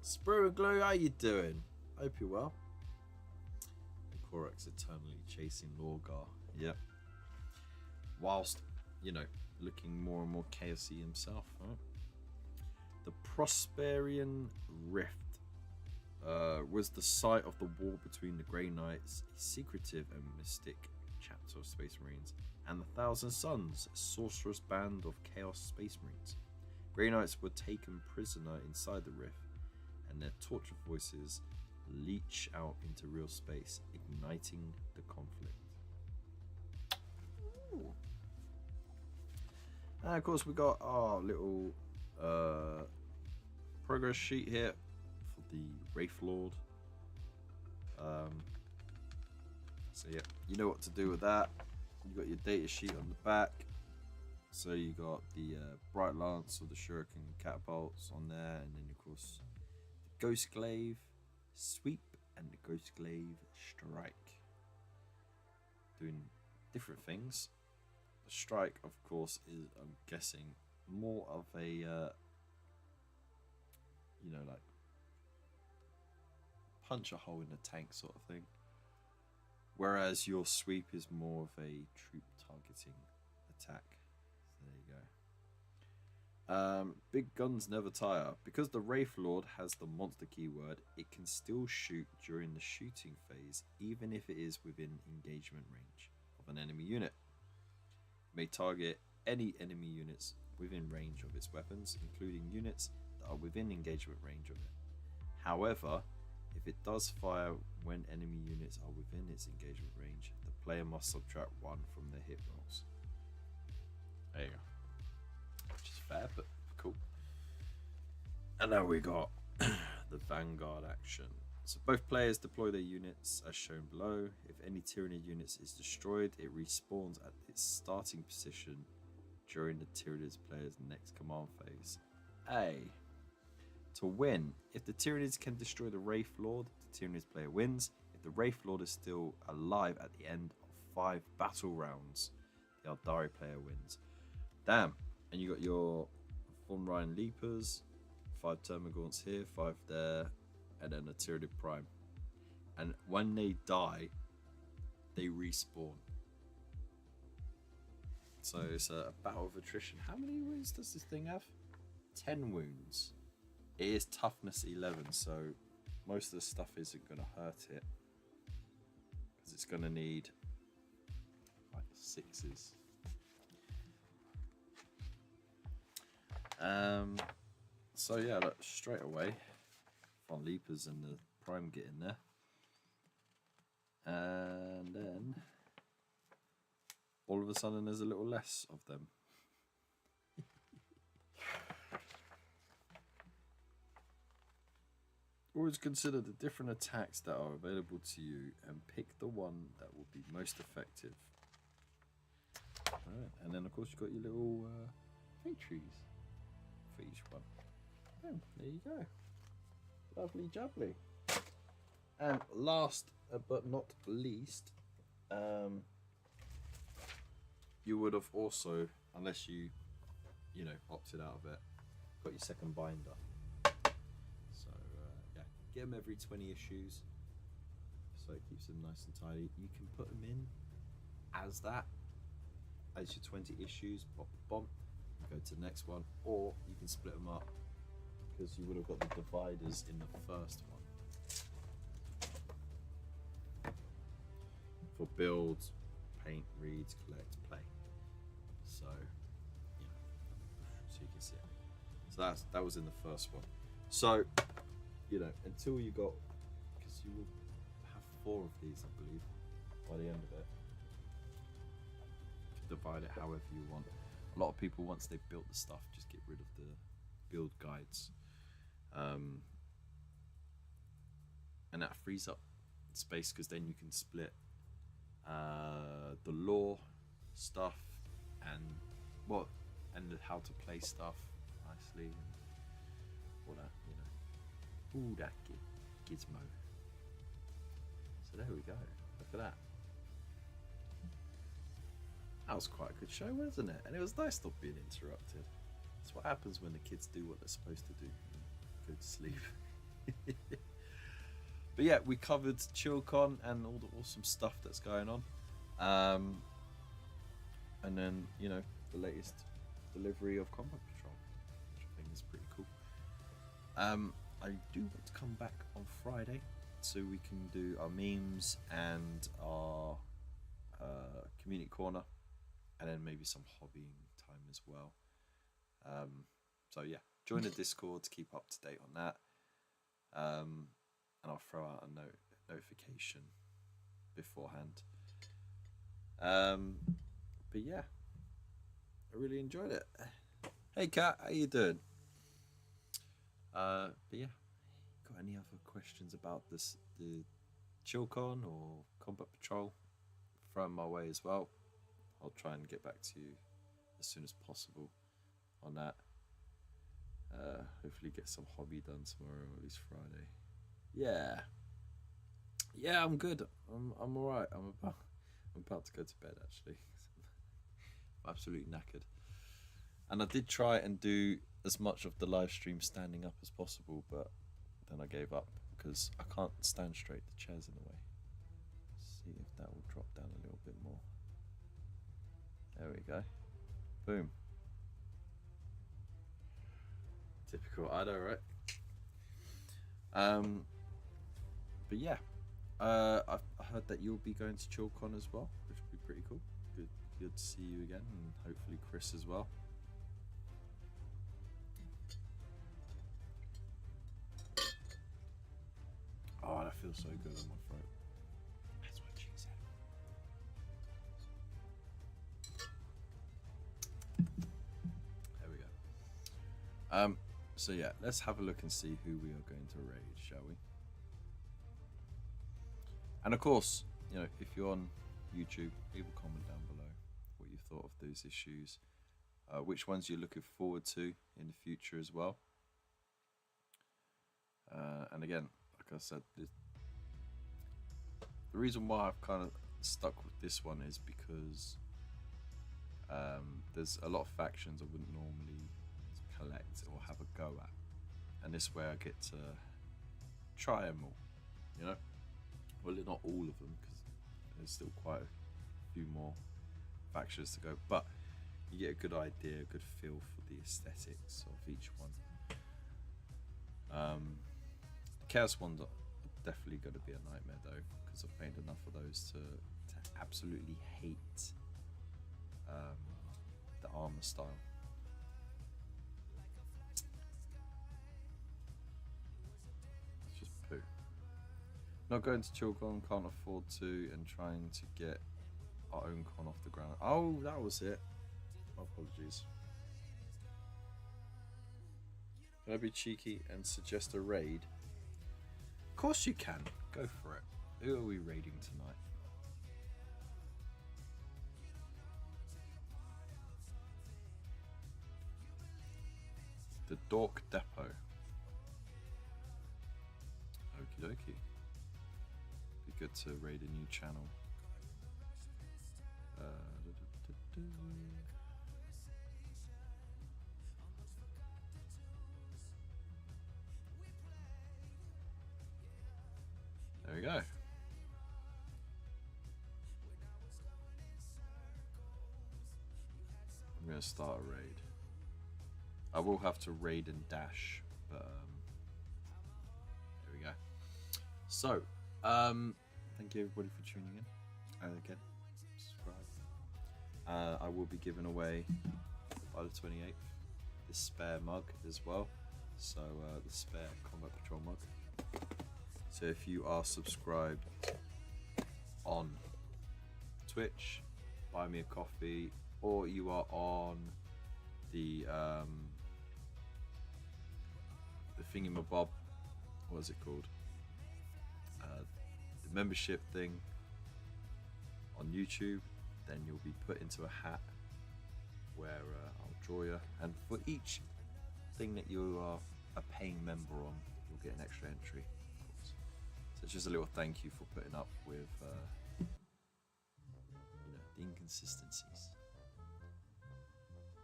Spur and Glow, how you doing? Hope you're well. And Korax eternally chasing Lorgar. Yep. Whilst, you know, looking more and more chaosy himself, right? The Prosperian Rift was the site of the war between the Grey Knights, a secretive and mystic chapter of Space Marines, and the Thousand Suns, a sorcerous band of Chaos Space Marines. Grey Knights were taken prisoner inside the Rift, and their tortured voices leach out into real space, igniting the conflict. Ooh. And of course, we got our little progress sheet here for the Wraith Lord. So yeah, you know what to do with that. You got your data sheet on the back. So you got the Bright Lance or the Shuriken catapults on there, and then of course the Ghost Glaive Sweep and the Ghost Glaive Strike, doing different things. The Strike, of course, is, I'm guessing, more of a you know, like punch a hole in the tank sort of thing. Whereas your Sweep is more of a troop targeting attack. So there you go. Big guns never tire. Because the Wraith Lord has the monster keyword, it can still shoot during the shooting phase, even if it is within engagement range of an enemy unit. It may target any enemy units within range of its weapons, including units that are within engagement range of it. However, if it does fire when enemy units are within its engagement range, the player must subtract 1 from their hit rolls. There you go. Which is fair, but cool. And now we got the Vanguard action. So both players deploy their units as shown below. If any Tyranid units is destroyed, it respawns at its starting position during the Tyranid player's next command phase. To win, if the Tyranids can destroy the Wraith Lord, the Tyranids player wins. If the Wraith Lord is still alive at the end of 5 battle rounds, the Aeldari player wins. Damn. And you got your Von Ryan Leapers, 5 Termagants here, 5 there, and then a Tyranids Prime. And when they die, they respawn. So it's a battle of attrition. How many wounds does this thing have? 10 wounds. It is toughness 11, so most of the stuff isn't going to hurt it. Because it's going to need like 6s. So yeah, look, straight away, Von Leapers and the Prime get in there. And then all of a sudden there's a little less of them. Always consider the different attacks that are available to you and pick the one that will be most effective. Alright, and then of course you've got your little fate trees for each one. Boom, there you go. Lovely jubbly. And last but not least, you would have also, unless you opted out of it, got your second binder. So yeah, get them every 20 issues, so it keeps them nice and tidy. You can put them in as that, as your 20 issues, pop a bomb, go to the next one, or you can split them up because you would have got the dividers in the first one. For builds, paint, reads, collect, play. So, so you can see it. So that was in the first one. So, until you got, because you will have 4 of these, I believe, by the end of it. You can divide it however you want. A lot of people, once they've built the stuff, just get rid of the build guides. And that frees up space because then you can split the lore stuff and the how to play stuff nicely and all that, Ooh, that gizmo. So there we go. Look at that. That was quite a good show, wasn't it? And it was nice not being interrupted. That's what happens when the kids do what they're supposed to do and go to sleep. But yeah, we covered ChillCon and all the awesome stuff that's going on. And then, the latest delivery of Combat Patrol, which I think is pretty cool. I do want to come back on Friday so we can do our memes and our community corner, and then maybe some hobbying time as well. So yeah, join the Discord to keep up to date on that. And I'll throw out a notification beforehand. But yeah, I really enjoyed it. Hey Kat, how you doing? But yeah, got any other questions about the ChillCon or Combat Patrol? Throw them my way as well. I'll try and get back to you as soon as possible on that. Hopefully get some hobby done tomorrow, or at least Friday. Yeah, I'm good. I'm all right. I'm about to go to bed actually. I'm absolutely knackered. And I did try and do as much of the live stream standing up as possible, but then I gave up because I can't stand straight. The chair's in the way. Let's see if that will drop down a little bit more. There we go. Boom. Typical, I know, right? But yeah, I've heard that you'll be going to ChillCon as well, which would be pretty cool. Good to see you again, and hopefully Chris as well. Oh, that feels so good on my throat. That's what she said. There we go. So yeah, let's have a look and see who we are going to raid, shall we? And of course, if you're on YouTube, leave a comment down below what you thought of those issues, which ones you're looking forward to in the future as well. And again, like I said, the reason why I've kind of stuck with this one is because there's a lot of factions I wouldn't normally collect or have a go at, and this way I get to try them all, you know. Well, not all of them, because there's still quite a few more factions to go, but you get a good idea, a good feel for the aesthetics of each one. The Chaos ones are definitely going to be a nightmare though, because I've played enough of those to absolutely hate the armor style. It's just poo. Not going to Chilcon, can't afford to, and trying to get our own con off the ground. Oh, that was it. My apologies. Can I be cheeky and suggest a raid? Of course you can. Go for it. Who are we raiding tonight? The Dork Depot. Okie dokie. Be good to raid a new channel. There we go. I'm going to start a raid. I will have to raid and dash, but there we go. So, thank you everybody for tuning in. And again, subscribe. I will be giving away by the 28th this spare mug as well. So the spare Combat Patrol mug. So if you are subscribed on Twitch, buy me a coffee, or you are on the thingamabob, what is it called? The membership thing on YouTube, then you'll be put into a hat where I'll draw you, and for each thing that you are a paying member on, you'll get an extra entry, of course. So it's just a little thank you for putting up with you know, the inconsistencies.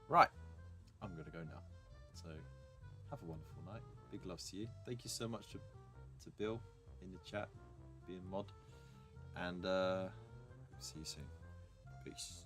Right, I'm gonna go now. So have a wonderful night. Big loves to you. Thank you so much to Bill in the chat, being mod, and see you soon. Peace.